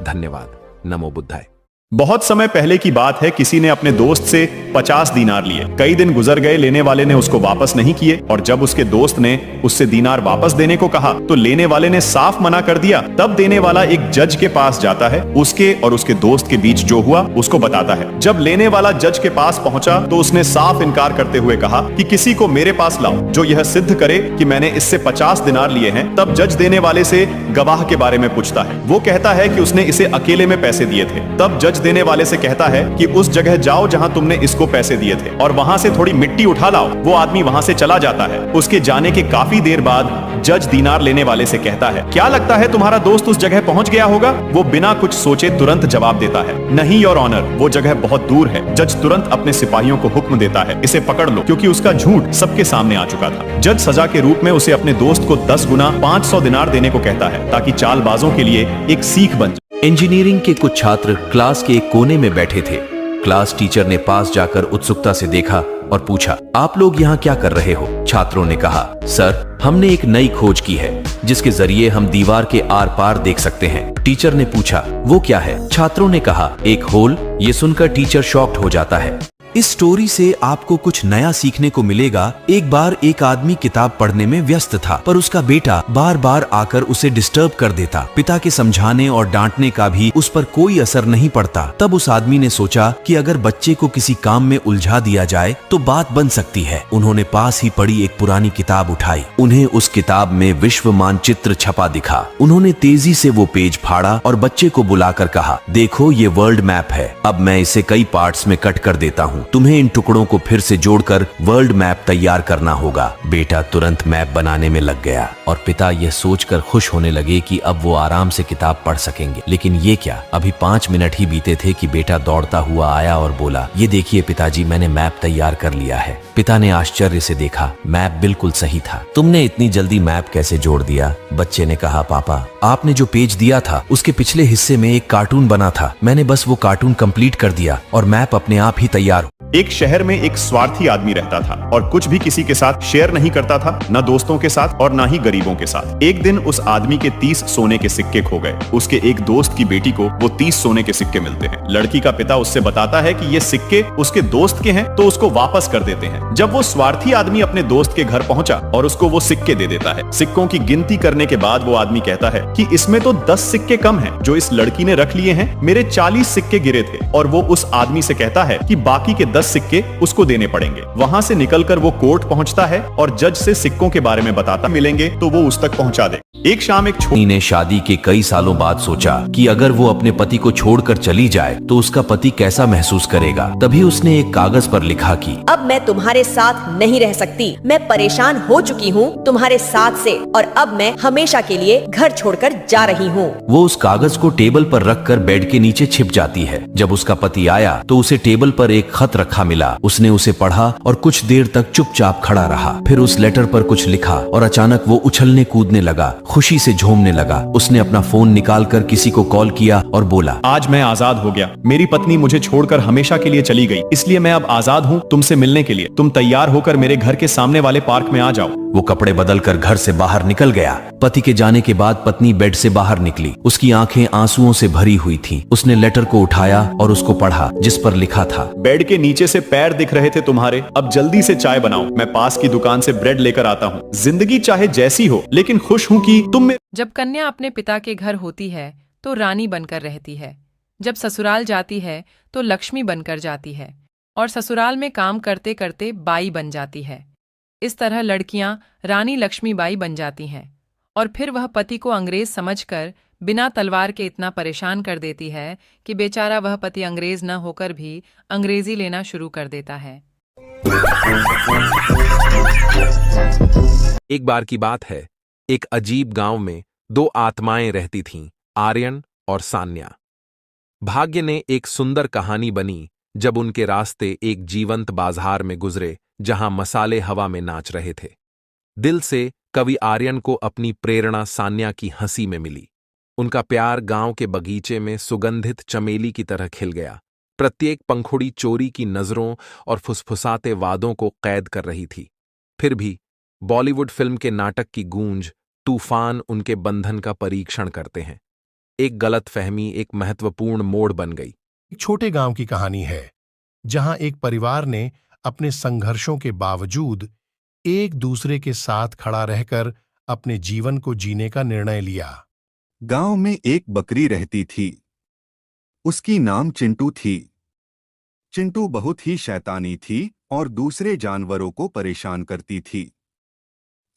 धन्यवाद। नमो बुद्धाय। बहुत समय पहले की बात है, किसी ने अपने दोस्त से 50 दीनार लिए। कई दिन गुजर गए, लेने वाले ने उसको वापस नहीं किए, और जब उसके दोस्त ने उससे दीनार वापस देने को कहा तो लेने वाले ने साफ मना कर दिया। तब देने वाला एक जज के पास जाता है, उसके और उसके दोस्त के बीच जो हुआ उसको बताता है। जब लेने वाला जज के पास पहुंचा तो उसने साफ इनकार करते हुए कहा कि किसी को मेरे पास लाओ जो यह सिद्ध करे कि मैंने इससे 50 दीनार लिए हैं। तब जज देने वाले से गवाह के बारे में पूछता है। वो कहता है कि उसने इसे अकेले में पैसे दिए थे। तब जज देने वाले से कहता है कि उस जगह जाओ जहां तुमने इसको पैसे दिए थे और वहां से थोड़ी मिट्टी उठा लाओ। वो आदमी वहां से चला जाता है। उसके जाने के काफी देर बाद जज दीनार लेने वाले से कहता है, क्या लगता है तुम्हारा दोस्त उस जगह पहुंच गया होगा? वो बिना कुछ सोचे तुरंत जवाब देता है, नहीं योर ऑनर, वो जगह बहुत दूर है। जज तुरंत अपने सिपाहियों को हुक्म देता है, इसे पकड़ लो, क्योंकि उसका झूठ सबके सामने आ चुका था। जज सजा के रूप में उसे अपने दोस्त को 10 गुना 500 दिनार देने को कहता है, ताकि चालबाजों के लिए एक सीख बन जाए। इंजीनियरिंग के कुछ छात्र क्लास के एक कोने में बैठे थे। क्लास टीचर ने पास जाकर उत्सुकता से देखा और पूछा, आप लोग यहाँ क्या कर रहे हो? छात्रों ने कहा, सर, हमने एक नई खोज की है जिसके जरिए हम दीवार के आर पार देख सकते हैं। टीचर ने पूछा, वो क्या है? छात्रों ने कहा, एक होल। ये सुनकर टीचर शॉक्ड हो जाता है। इस स्टोरी से आपको कुछ नया सीखने को मिलेगा। एक बार एक आदमी किताब पढ़ने में व्यस्त था, पर उसका बेटा बार बार आकर उसे डिस्टर्ब कर देता। पिता के समझाने और डांटने का भी उस पर कोई असर नहीं पड़ता। तब उस आदमी ने सोचा कि अगर बच्चे को किसी काम में उलझा दिया जाए तो बात बन सकती है। उन्होंने पास ही पड़ी एक पुरानी किताब उठाई। उन्हें उस किताब में विश्व मानचित्र छपा दिखा। उन्होंने तेजी से वो पेज फाड़ा और बच्चे को बुलाकर कहा, देखो, ये वर्ल्ड मैप है। अब मैं इसे कई पार्ट्स में कट कर देता हूँ। तुम्हें इन टुकड़ों को फिर से जोड़कर वर्ल्ड मैप तैयार करना होगा। बेटा तुरंत मैप बनाने में लग गया और पिता यह सोचकर खुश होने लगे कि अब वो आराम से किताब पढ़ सकेंगे। लेकिन ये क्या, अभी 5 मिनट ही बीते थे कि बेटा दौड़ता हुआ आया और बोला, ये देखिए पिताजी, मैंने मैप तैयार कर लिया है। पिता ने आश्चर्य से देखा, मैप बिल्कुल सही था। तुमने इतनी जल्दी मैप कैसे जोड़ दिया? बच्चे ने कहा, पापा, आपने जो पेज दिया था उसके पिछले हिस्से में एक कार्टून बना था। मैंने बस वो कार्टून कंप्लीट कर दिया और मैप अपने आप ही तैयार हो। एक शहर में एक स्वार्थी आदमी रहता था और कुछ भी किसी के साथ शेयर नहीं करता था, न दोस्तों के साथ और न ही गरीबों के साथ। एक दिन उस आदमी के 30 सोने के सिक्के खो गए। उसके एक दोस्त की बेटी को वो 30 सोने के सिक्के मिलते हैं। लड़की का पिता उससे बताता है कि ये सिक्के उसके दोस्त के हैं, तो उसको वापस कर देते हैं। जब वो स्वार्थी आदमी अपने दोस्त के घर पहुंचा और उसको वो सिक्के दे देता है। सिक्कों की गिनती करने के बाद वो आदमी कहता है कि इसमें तो 10 सिक्के कम हैं जो इस लड़की ने रख लिए हैं। मेरे 40 सिक्के गिरे थे। और वो उस आदमी से कहता है कि बाकी के 10 सिक्के उसको देने पड़ेंगे। वहां से निकलकर वो कोर्ट पहुंचता है और जज से सिक्कों के बारे में बताता, मिलेंगे तो वो उस तक पहुंचा दे। एक शाम एक छोटी ने शादी के कई सालों बाद सोचा कि अगर वो अपने पति को छोड़कर चली जाए तो उसका पति कैसा महसूस करेगा। तभी उसने एक कागज पर लिखा कि अब मैं तुम्हारे साथ नहीं रह सकती। मैं परेशान हो चुकी हूँ तुम्हारे साथ से और अब मैं हमेशा के लिए घर छोड़कर जा रही हूँ। वो उस कागज को टेबल पर रखकर बेड के नीचे छिप जाती है। जब उसका पति आया तो उसे टेबल पर एक खत रखा मिला। उसने उसे पढ़ा और कुछ देर तक चुपचाप खड़ा रहा। फिर उस लेटर पर कुछ लिखा और अचानक वो उछलने कूदने लगा, खुशी से झूमने लगा। उसने अपना फोन निकालकर किसी को कॉल किया और बोला, आज मैं आजाद हो गया। मेरी पत्नी मुझे छोड़कर हमेशा के लिए चली गई, इसलिए मैं अब आजाद हूँ तुमसे मिलने के लिए। तुम तैयार होकर मेरे घर के सामने वाले पार्क में आ जाओ। वो कपड़े बदलकर घर से बाहर निकल गया। पति के जाने के बाद पत्नी बेड से बाहर निकली। उसकी आंखें आंसुओं से भरी हुई थीं। उसने लेटर को उठाया और उसको पढ़ा, जिस पर लिखा था, बेड के नीचे से पैर दिख रहे थे तुम्हारे, अब जल्दी से चाय बनाओ, मैं पास की दुकान से ब्रेड लेकर आता हूँ। जिंदगी चाहे जैसी हो, लेकिन खुश हूँ कि तुम में। जब कन्या अपने पिता के घर होती है तो रानी बनकर रहती है। जब ससुराल जाती है तो लक्ष्मी बनकर जाती है और ससुराल में काम करते करते बाई बन जाती है। इस तरह लड़कियां रानी लक्ष्मीबाई बन जाती हैं और फिर वह पति को अंग्रेज समझकर बिना तलवार के इतना परेशान कर देती है कि बेचारा वह पति अंग्रेज न होकर भी अंग्रेजी लेना शुरू कर देता है। एक बार की बात है, एक अजीब गांव में दो आत्माएं रहती थीं, आर्यन और सान्या। भाग्य ने एक सुंदर कहानी बनी जब उनके रास्ते एक जीवंत बाजार में गुजरे जहां मसाले हवा में नाच रहे थे। दिल से कवि आर्यन को अपनी प्रेरणा सान्या की हंसी में मिली। उनका प्यार गांव के बगीचे में सुगंधित चमेली की तरह खिल गया। प्रत्येक पंखुड़ी चोरी की नजरों और फुसफुसाते वादों को कैद कर रही थी। फिर भी बॉलीवुड फिल्म के नाटक की गूंज, तूफान उनके बंधन का परीक्षण करते हैं। एक गलतफहमी एक महत्वपूर्ण मोड़ बन गई। एक छोटे गांव की कहानी है जहां एक परिवार ने अपने संघर्षों के बावजूद एक दूसरे के साथ खड़ा रहकर अपने जीवन को जीने का निर्णय लिया। गांव में एक बकरी रहती थी। उसकी नाम चिंटू थी। चिंटू बहुत ही शैतानी थी और दूसरे जानवरों को परेशान करती थी।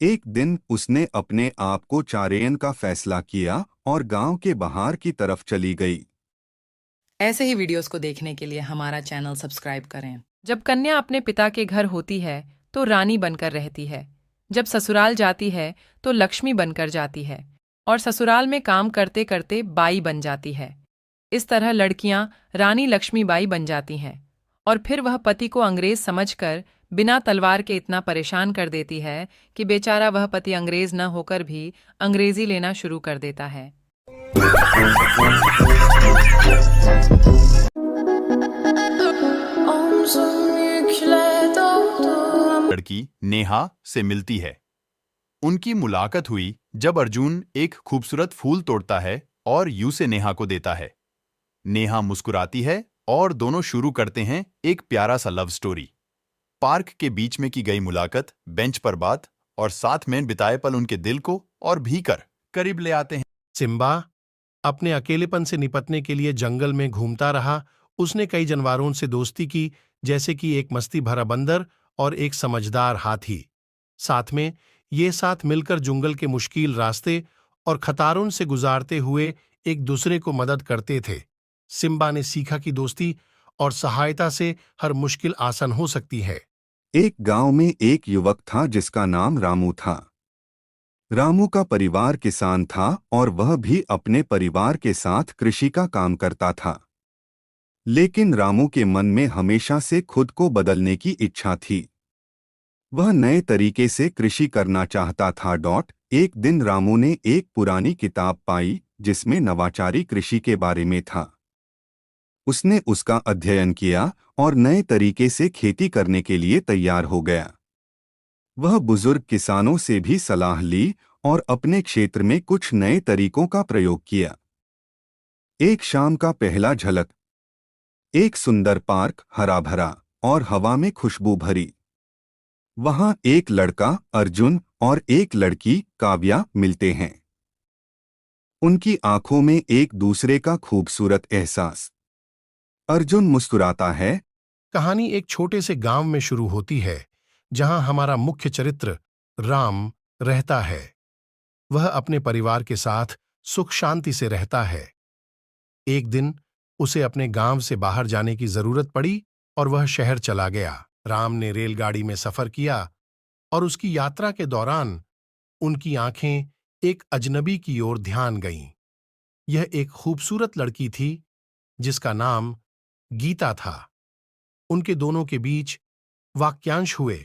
एक दिन उसने अपने आप को चारेयन का फैसला किया और गांव के बाहर की तरफ चली गई। ऐसे ही वीडियोस को देखने के लिए हमारा चैनल सब्सक्राइब करें। जब कन्या अपने पिता के घर होती है तो रानी बनकर रहती है। जब ससुराल जाती है तो लक्ष्मी बनकर जाती है और ससुराल में काम करते करते बाई बन जाती है। इस तरह लड़कियां रानी लक्ष्मीबाई बन जाती हैं और फिर वह पति को अंग्रेज समझकर बिना तलवार के इतना परेशान कर देती है कि बेचारा वह पति अंग्रेज न होकर भी अंग्रेजी लेना शुरू कर देता है। लड़की नेहा से मिलती है। उनकी मुलाकात हुई जब अर्जुन एक खूबसूरत फूल तोड़ता है और यू से नेहा को देता है। नेहा मुस्कुराती है और दोनों शुरू करते हैं एक प्यारा सा लव स्टोरी। पार्क के बीच में की गई मुलाकात, बेंच पर बात और साथ में बिताए पल उनके दिल को और भी करीब ले आते हैं। सिम्बा अपने अकेलेपन से निपटने के लिए जंगल में घूमता रहा। उसने कई जानवरों से दोस्ती की, जैसे कि एक मस्ती भरा बंदर और एक समझदार हाथी। साथ में ये साथ मिलकर जंगल के मुश्किल रास्ते और खतरों से गुजारते हुए एक दूसरे को मदद करते थे। सिम्बा ने सीखा कि दोस्ती और सहायता से हर मुश्किल आसान हो सकती है। एक गांव में एक युवक था जिसका नाम रामू था। रामू का परिवार किसान था और वह भी अपने परिवार के साथ कृषि का काम करता था। लेकिन रामू के मन में हमेशा से खुद को बदलने की इच्छा थी। वह नए तरीके से कृषि करना चाहता था। एक दिन रामू ने एक पुरानी किताब पाई जिसमें नवाचारी कृषि के बारे में था। उसने उसका अध्ययन किया और नए तरीके से खेती करने के लिए तैयार हो गया। वह बुजुर्ग किसानों से भी सलाह ली और अपने क्षेत्र में कुछ नए तरीकों का प्रयोग किया। एक शाम का पहला झलक, एक सुंदर पार्क, हरा भरा और हवा में खुशबू भरी। वहां एक लड़का अर्जुन और एक लड़की काव्या मिलते हैं। उनकी आंखों में एक दूसरे का खूबसूरत एहसास। अर्जुन मुस्कुराता है। कहानी एक छोटे से गांव में शुरू होती है जहां हमारा मुख्य चरित्र राम रहता है। वह अपने परिवार के साथ सुख शांति से रहता है। एक दिन उसे अपने गांव से बाहर जाने की जरूरत पड़ी और वह शहर चला गया। राम ने रेलगाड़ी में सफर किया और उसकी यात्रा के दौरान उनकी आंखें एक अजनबी की ओर ध्यान गईं। यह एक खूबसूरत लड़की थी जिसका नाम गीता था। उनके दोनों के बीच वाक्यांश हुए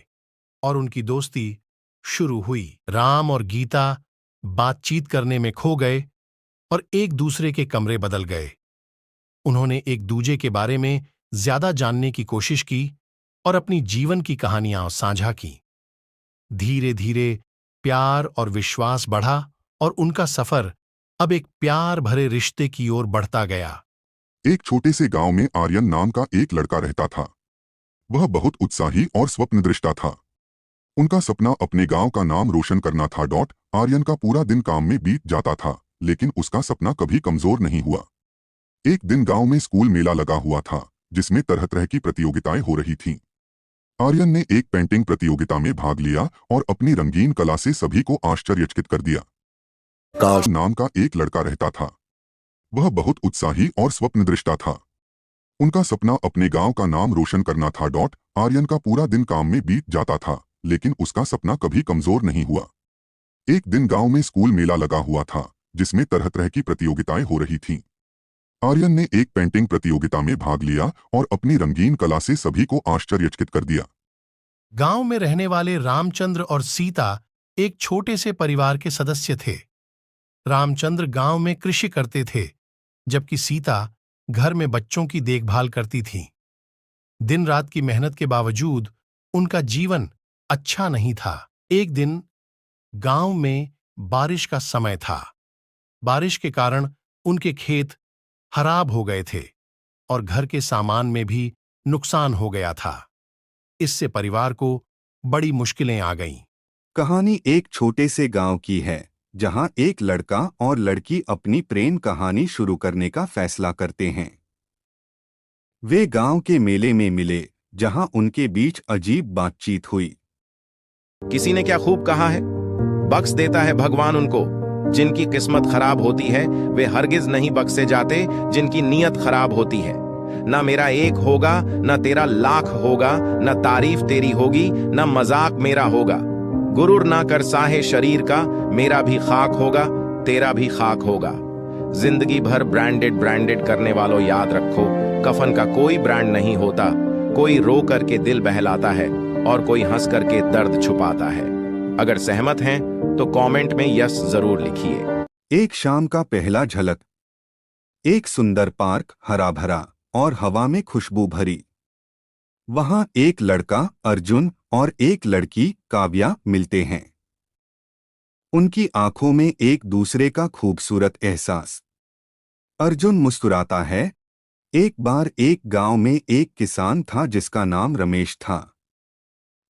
और उनकी दोस्ती शुरू हुई। राम और गीता बातचीत करने में खो गए और एक दूसरे के कमरे बदल गए। उन्होंने एक दूजे के बारे में ज्यादा जानने की कोशिश की और अपनी जीवन की कहानियां साझा की। धीरे धीरे प्यार और विश्वास बढ़ा और उनका सफर अब एक प्यार भरे रिश्ते की ओर बढ़ता गया। एक छोटे से गांव में आर्यन नाम का एक लड़का रहता था। वह बहुत उत्साही और स्वप्नदृष्टा था। उनका सपना अपने गांव का नाम रोशन करना था। आर्यन का पूरा दिन काम में बीत जाता था, लेकिन उसका सपना कभी कमजोर नहीं हुआ। एक दिन गांव में स्कूल मेला लगा हुआ था, जिसमें तरह तरह की प्रतियोगिताएं हो रही थीं। आर्यन ने एक पेंटिंग प्रतियोगिता में भाग लिया और अपनी रंगीन कला से सभी को आश्चर्यचकित कर दिया। काश नाम का एक लड़का रहता था। वह बहुत उत्साही और स्वप्नदृष्टा था। उनका सपना अपने गांव का नाम रोशन करना था। आर्यन का पूरा दिन काम में बीत जाता था, लेकिन उसका सपना कभी कमजोर नहीं हुआ। एक दिन गांव में स्कूल मेला लगा हुआ था, जिसमें तरह तरह की प्रतियोगिताएं हो रही थीं। आर्यन ने एक पेंटिंग प्रतियोगिता में भाग लिया और अपनी रंगीन कला से सभी को आश्चर्यचकित कर दिया। गांव में रहने वाले रामचंद्र और सीता एक छोटे से परिवार के सदस्य थे। रामचंद्र गांव में कृषि करते थे, जबकि सीता घर में बच्चों की देखभाल करती थी। दिन रात की मेहनत के बावजूद उनका जीवन अच्छा नहीं था। एक दिन गांव में बारिश का समय था। बारिश के कारण उनके खेत खराब हो गए थे और घर के सामान में भी नुकसान हो गया था। इससे परिवार को बड़ी मुश्किलें आ गईं। कहानी एक छोटे से गांव की है, जहां एक लड़का और लड़की अपनी प्रेम कहानी शुरू करने का फैसला करते हैं। वे गांव के मेले में मिले, जहां उनके बीच अजीब बातचीत हुई। किसी ने क्या खूब कहा है, बख्श देता है भगवान उनको। जिनकी किस्मत खराब होती है वे हरगिज नहीं बख्शे जाते जिनकी नीयत खराब होती है। ना मेरा एक होगा, ना तेरा लाख होगा, ना तारीफ तेरी होगी, ना मजाक मेरा होगा। गुरूर ना कर साहे शरीर का, मेरा भी खाक होगा, तेरा भी खाक होगा। जिंदगी भर ब्रांडेड ब्रांडेड करने वालों याद रखो, कफन का कोई ब्रांड नहीं होता। कोई रो करके दिल बहलाता है और कोई हंस करके दर्द छुपाता है। अगर सहमत हैं तो कमेंट में यस जरूर लिखिए। एक शाम का पहला झलक। एक सुंदर पार्क, हरा भरा और हवा में खुशबू भरी। वहां एक लड़का अर्जुन और एक लड़की काव्या मिलते हैं। उनकी आंखों में एक दूसरे का खूबसूरत एहसास। अर्जुन मुस्कुराता है। एक बार एक गांव में एक किसान था जिसका नाम रमेश था।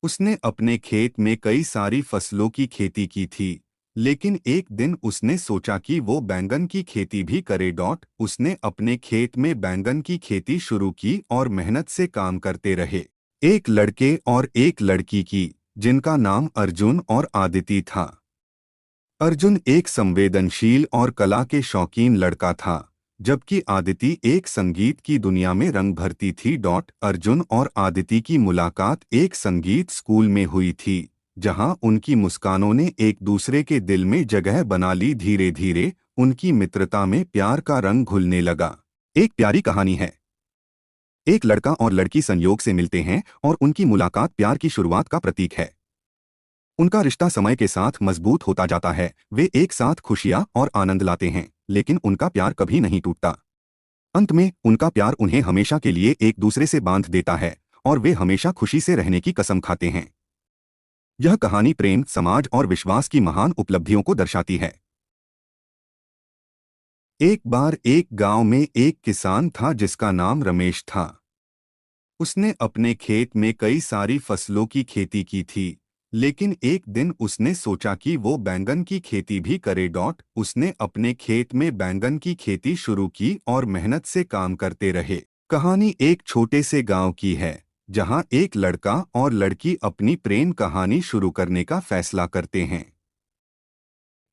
उसने अपने खेत में कई सारी फसलों की खेती की थी, लेकिन एक दिन उसने सोचा कि वो बैंगन की खेती भी करे। उसने अपने खेत में बैंगन की खेती शुरू की और मेहनत से काम करते रहे। एक लड़के और एक लड़की की, जिनका नाम अर्जुन और आदिति था। अर्जुन एक संवेदनशील और कला के शौकीन लड़का था, जबकि आदिति एक संगीत की दुनिया में रंग भरती थी। अर्जुन और आदिति की मुलाकात एक संगीत स्कूल में हुई थी, जहां उनकी मुस्कानों ने एक दूसरे के दिल में जगह बना ली। धीरे धीरे उनकी मित्रता में प्यार का रंग घुलने लगा। एक प्यारी कहानी है। एक लड़का और लड़की संयोग से मिलते हैं और उनकी मुलाकात प्यार की शुरुआत का प्रतीक है। उनका रिश्ता समय के साथ मजबूत होता जाता है। वे एक साथ खुशियां और आनंद लाते हैं, लेकिन उनका प्यार कभी नहीं टूटता। अंत में उनका प्यार उन्हें हमेशा के लिए एक दूसरे से बांध देता है और वे हमेशा खुशी से रहने की कसम खाते हैं। यह कहानी प्रेम, समाज और विश्वास की महान उपलब्धियों को दर्शाती है। एक बार एक गांव में एक किसान था जिसका नाम रमेश था। उसने अपने खेत में कई सारी फसलों की खेती की थी, लेकिन एक दिन उसने सोचा कि वो बैंगन की खेती भी करे। उसने अपने खेत में बैंगन की खेती शुरू की और मेहनत से काम करते रहे। कहानी एक छोटे से गांव की है, जहां एक लड़का और लड़की अपनी प्रेम कहानी शुरू करने का फैसला करते हैं।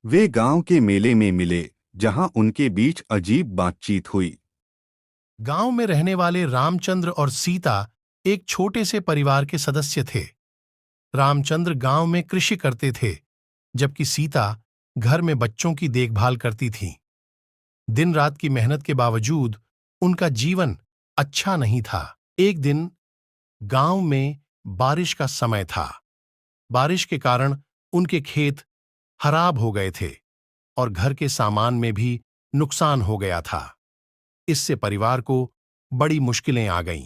वे गांव के मेले में मिले, जहां उनके बीच अजीब बातचीत हुई। गांव में रहने वाले रामचंद्र और सीता एक छोटे से परिवार के सदस्य थे। रामचंद्र गांव में कृषि करते थे, जबकि सीता घर में बच्चों की देखभाल करती थी। दिन रात की मेहनत के बावजूद उनका जीवन अच्छा नहीं था। एक दिन गांव में बारिश का समय था। बारिश के कारण उनके खेत खराब हो गए थे और घर के सामान में भी नुकसान हो गया था। इससे परिवार को बड़ी मुश्किलें आ गईं।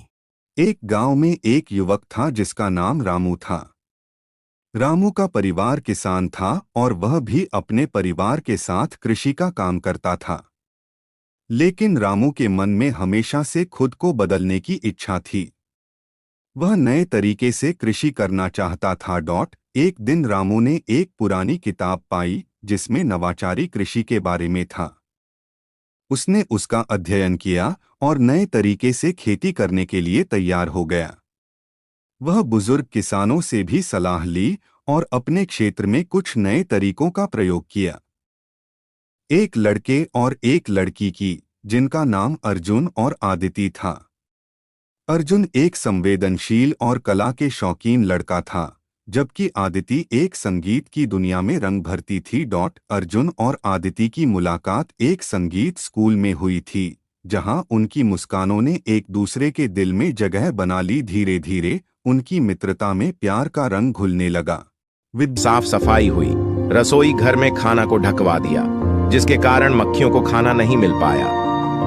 एक गांव में एक युवक था जिसका नाम रामू था। रामू का परिवार किसान था और वह भी अपने परिवार के साथ कृषि का काम करता था। लेकिन रामू के मन में हमेशा से खुद को बदलने की इच्छा थी। वह नए तरीके से कृषि करना चाहता था। एक दिन रामू ने एक पुरानी किताब पाई जिसमें नवाचारी कृषि के बारे में था। उसने उसका अध्ययन किया और नए तरीके से खेती करने के लिए तैयार हो गया। वह बुजुर्ग किसानों से भी सलाह ली और अपने क्षेत्र में कुछ नए तरीकों का प्रयोग किया। एक लड़के और एक लड़की की, जिनका नाम अर्जुन और आदिति था। अर्जुन एक संवेदनशील और कला के शौकीन लड़का था, जबकि आदिति एक संगीत की दुनिया में रंग भरती थी। अर्जुन और आदिति की मुलाकात एक संगीत स्कूल में हुई थी, जहां उनकी मुस्कानों ने एक दूसरे के दिल में जगह बना ली। धीरे धीरे उनकी मित्रता में प्यार का रंग घुलने लगा। साफ सफाई हुई, रसोई घर में खाना को ढकवा दिया, जिसके कारण मक्खियों को खाना नहीं मिल पाया।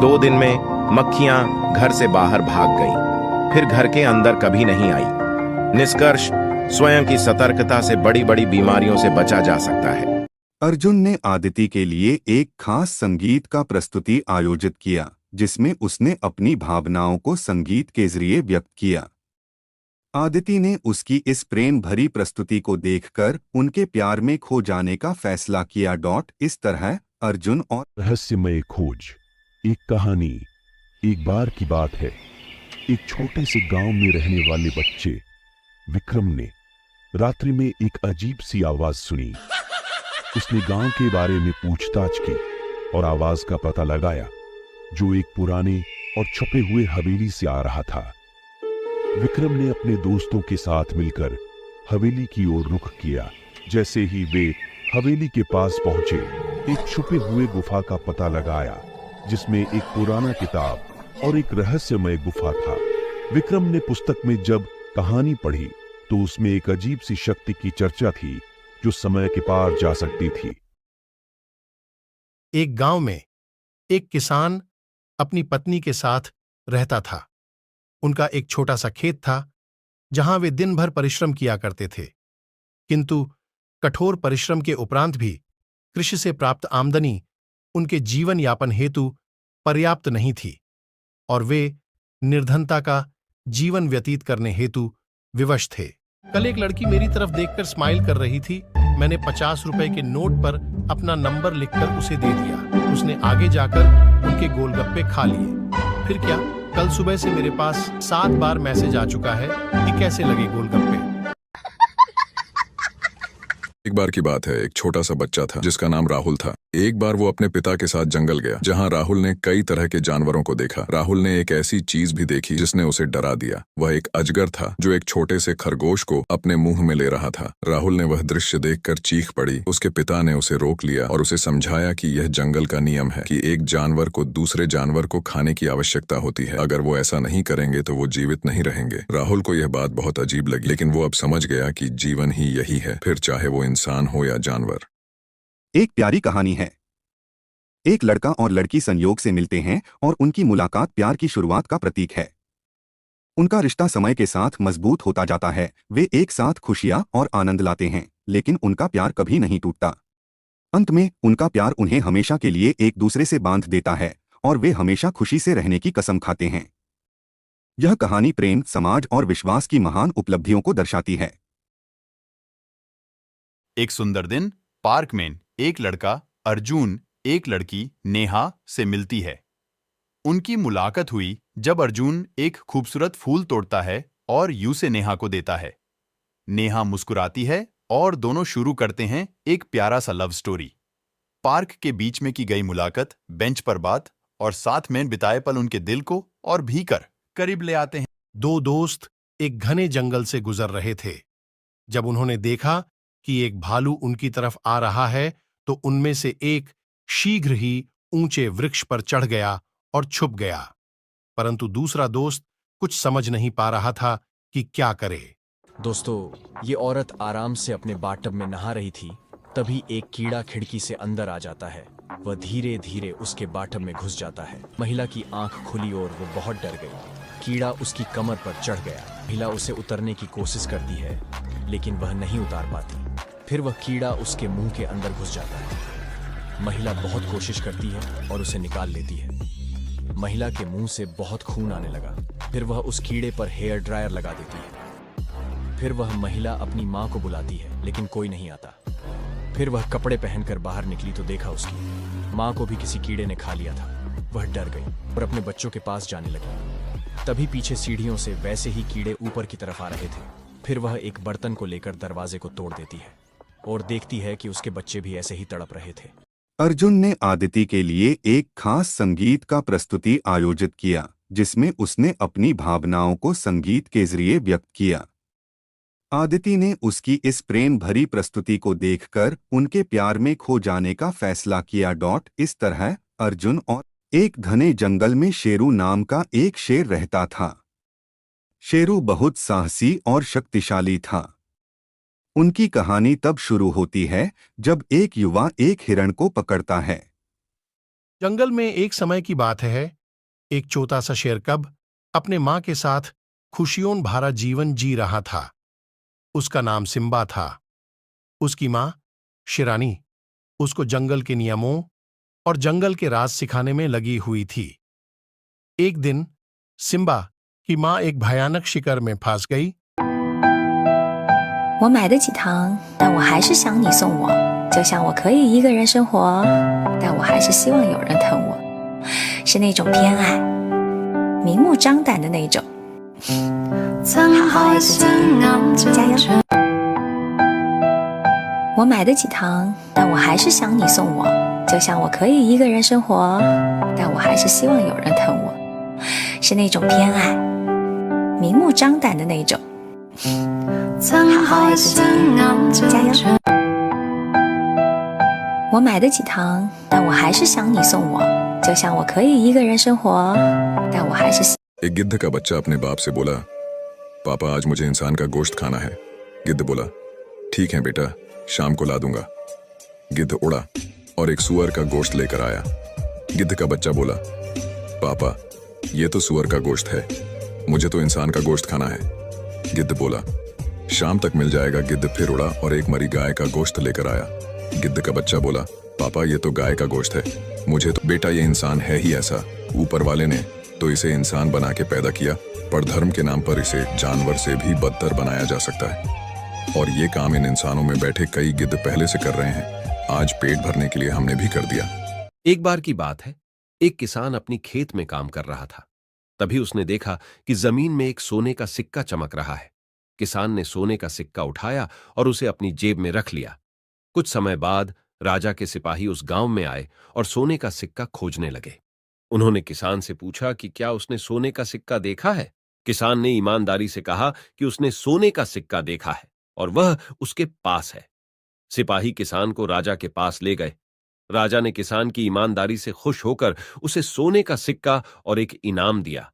2 दिन में मक्खियां घर से बाहर भाग गईं, फिर घर के अंदर कभी नहीं आई। निष्कर्ष, स्वयं की सतर्कता से बड़ी बड़ी बीमारियों से बचा जा सकता है। अर्जुन ने आदिति के लिए एक खास संगीत का प्रस्तुति आयोजित किया, जिसमें उसने अपनी भावनाओं को संगीत के जरिए व्यक्त किया। आदिति ने उसकी इस प्रेम भरी प्रस्तुति को देखकर उनके प्यार में खो जाने का फैसला किया। इस तरह अर्जुन और रहस्यमय खोज। एक कहानी। एक बार की बात है, एक छोटे से गांव में रहने वाले बच्चे विक्रम ने रात्रि में एक अजीब सी आवाज सुनी। उसने गांव के बारे में पूछताछ की और आवाज का पता लगाया, जो एक पुराने और छुपे हुए हवेली से आ रहा था। विक्रम ने अपने दोस्तों के साथ मिलकर हवेली की ओर रुख किया। जैसे ही वे हवेली के पास पहुंचे, एक छुपे हुए गुफा का पता लगाया, जिसमें एक पुराना किताब और एक रहस्यमय गुफा था। विक्रम ने पुस्तक में जब कहानी पढ़ी तो उसमें एक अजीब सी शक्ति की चर्चा थी, जो समय के पार जा सकती थी। एक गांव में एक किसान अपनी पत्नी के साथ रहता था। उनका एक छोटा सा खेत था, जहां वे दिन भर परिश्रम किया करते थे। किंतु कठोर परिश्रम के उपरांत भी कृषि से प्राप्त आमदनी उनके जीवन यापन हेतु पर्याप्त नहीं थी और वे निर्धनता का जीवन व्यतीत करने हेतु विवश थे। कल एक लड़की मेरी तरफ देखकर स्माइल कर रही थी। मैंने 50 रुपए के नोट पर अपना नंबर लिखकर उसे दे दिया। उसने आगे जाकर उनके गोलगप्पे खा लिए। फिर क्या, कल सुबह से मेरे पास 7 बार मैसेज आ चुका है कि कैसे लगे गोलगप्पे। एक बार की बात है, एक छोटा सा बच्चा था जिसका नाम राहुल था। एक बार वो अपने पिता के साथ जंगल गया, जहां राहुल ने कई तरह के जानवरों को देखा। राहुल ने एक ऐसी चीज भी देखी जिसने उसे डरा दिया। वह एक अजगर था जो एक छोटे से खरगोश को अपने मुंह में ले रहा था। राहुल ने वह दृश्य देखकर चीख पड़ी। उसके पिता ने उसे रोक लिया और उसे समझाया कि यह जंगल का नियम है कि एक जानवर को दूसरे जानवर को खाने की आवश्यकता होती है। अगर वो ऐसा नहीं करेंगे तो वो जीवित नहीं रहेंगे। राहुल को यह बात बहुत अजीब लगी, लेकिन वो अब समझ गया कि जीवन ही यही है, फिर चाहे वो इंसान हो या जानवर। एक प्यारी कहानी है। एक लड़का और लड़की संयोग से मिलते हैं और उनकी मुलाकात प्यार की शुरुआत का प्रतीक है। उनका रिश्ता समय के साथ मजबूत होता जाता है। वे एक साथ खुशियां और आनंद लाते हैं, लेकिन उनका प्यार कभी नहीं टूटता। अंत में उनका प्यार उन्हें हमेशा के लिए एक दूसरे से बांध देता है और वे हमेशा खुशी से रहने की कसम खाते हैं। यह कहानी प्रेम, समाज और विश्वास की महान उपलब्धियों को दर्शाती है। एक सुंदर दिन पार्क में एक लड़का अर्जुन एक लड़की नेहा से मिलती है। उनकी मुलाकात हुई जब अर्जुन एक खूबसूरत फूल तोड़ता है और उसे नेहा को देता है। नेहा मुस्कुराती है और दोनों शुरू करते हैं एक प्यारा सा लव स्टोरी। पार्क के बीच में की गई मुलाकात, बेंच पर बात और साथ में बिताए पल उनके दिल को और भीतर करीब ले आते हैं। 2 दोस्त एक घने जंगल से गुजर रहे थे। जब उन्होंने देखा कि एक भालू उनकी तरफ आ रहा है, तो उनमें से एक शीघ्र ही ऊंचे वृक्ष पर चढ़ गया और छुप गया। परंतु दूसरा दोस्त कुछ समझ नहीं पा रहा था कि क्या करे। दोस्तों, ये औरत आराम से अपने बाथटब में नहा रही थी, तभी एक कीड़ा खिड़की से अंदर आ जाता है। वह धीरे धीरे उसके बाथटब में घुस जाता है। महिला की आंख खुली और वो बहुत डर गई। कीड़ा उसकी कमर पर चढ़ गया। महिला उसे उतरने की कोशिश करती है, लेकिन वह नहीं उतार पाती। फिर वह कीड़ा उसके मुंह के अंदर घुस जाता है। महिला बहुत कोशिश करती है और उसे निकाल लेती है। महिला के मुंह से बहुत खून आने लगा। फिर वह उस कीड़े पर हेयर ड्रायर लगा देती है। फिर वह महिला अपनी माँ को बुलाती है, लेकिन कोई नहीं आता। फिर वह कपड़े पहनकर बाहर निकली तो देखा उसकी माँ को भी किसी कीड़े ने खा लिया था। वह डर गई और अपने बच्चों के पास जाने लगी। तभी पीछे सीढ़ियों से वैसे ही कीड़े ऊपर की तरफ आ रहे थे। फिर वह एक बर्तन को लेकर दरवाजे को तोड़ देती है और देखती है कि उसके बच्चे भी ऐसे ही तड़प रहे थे। अर्जुन ने आदिति के लिए एक खास संगीत का प्रस्तुति आयोजित किया, जिसमें उसने अपनी भावनाओं को संगीत के जरिए व्यक्त किया। आदिति ने उसकी इस प्रेम भरी प्रस्तुति को देखकर उनके प्यार में खो जाने का फैसला किया। इस तरह अर्जुन और एक घने जंगल में शेरू नाम का एक शेर रहता था। शेरू बहुत साहसी और शक्तिशाली था। उनकी कहानी तब शुरू होती है जब एक युवा एक हिरण को पकड़ता है। जंगल में एक समय की बात है। एक छोटा सा शेर कब अपने मां के साथ खुशियों भरा जीवन जी रहा था। उसका नाम सिम्बा था। उसकी मां शेरानी उसको जंगल के नियमों और जंगल के राज सिखाने में लगी हुई थी। एक दिन सिम्बा की मां एक भयानक शिकार में फंस गई। 我买得起糖，但我还是想你送我。就像我可以一个人生活，但我还是希望有人疼我，是那种偏爱，明目张胆的那种。好好爱自己，加油！我买得起糖，但我还是想你送我。就像我可以一个人生活，但我还是希望有人疼我，是那种偏爱，明目张胆的那种。好好爱自己，加油！我买得起糖，但我还是想你送我。就像我可以一个人生活，但我还是。 एक गिद्ध का बच्चा अपने बाप से बोला, पापा आज मुझे इंसान का गोश्त खाना है। गिद्ध बोला, ठीक है बेटा, शाम को ला दूंगा। गिद्ध उड़ा और एक सुअर का गोश्त लेकर आया। गिद्ध का बच्चा बोला, पापा ये तो सुअर का गोश्त है, मुझे तो इंसान का गोश्त खाना है। गिद्ध बोला, शाम तक मिल जाएगा। गिद्ध फिर उड़ा और एक मरी गाय का गोश्त लेकर आया। गिद्ध का बच्चा बोला, पापा ये तो गाय का गोश्त है, मुझे तो। बेटा ये इंसान है ही ऐसा, ऊपर वाले ने तो इसे इंसान बना के पैदा किया, पर धर्म के नाम पर इसे जानवर से भी बदतर बनाया जा सकता है। और ये काम इन इंसानों में बैठे कई गिद्ध पहले से कर रहे हैं। आज पेट भरने के लिए हमने भी कर दिया। एक बार की बात है, एक किसान अपनी खेत में काम कर रहा था। तभी उसने देखा कि जमीन में एक सोने का सिक्का चमक रहा है। किसान ने सोने का सिक्का उठाया और उसे अपनी जेब में रख लिया। कुछ समय बाद राजा के सिपाही उस गांव में आए और सोने का सिक्का खोजने लगे। उन्होंने किसान से पूछा कि क्या उसने सोने का सिक्का देखा है। किसान ने ईमानदारी से कहा कि उसने सोने का सिक्का देखा है और वह उसके पास है। सिपाही किसान को राजा के पास ले गए। राजा ने किसान की ईमानदारी से खुश होकर उसे सोने का सिक्का और एक इनाम दिया।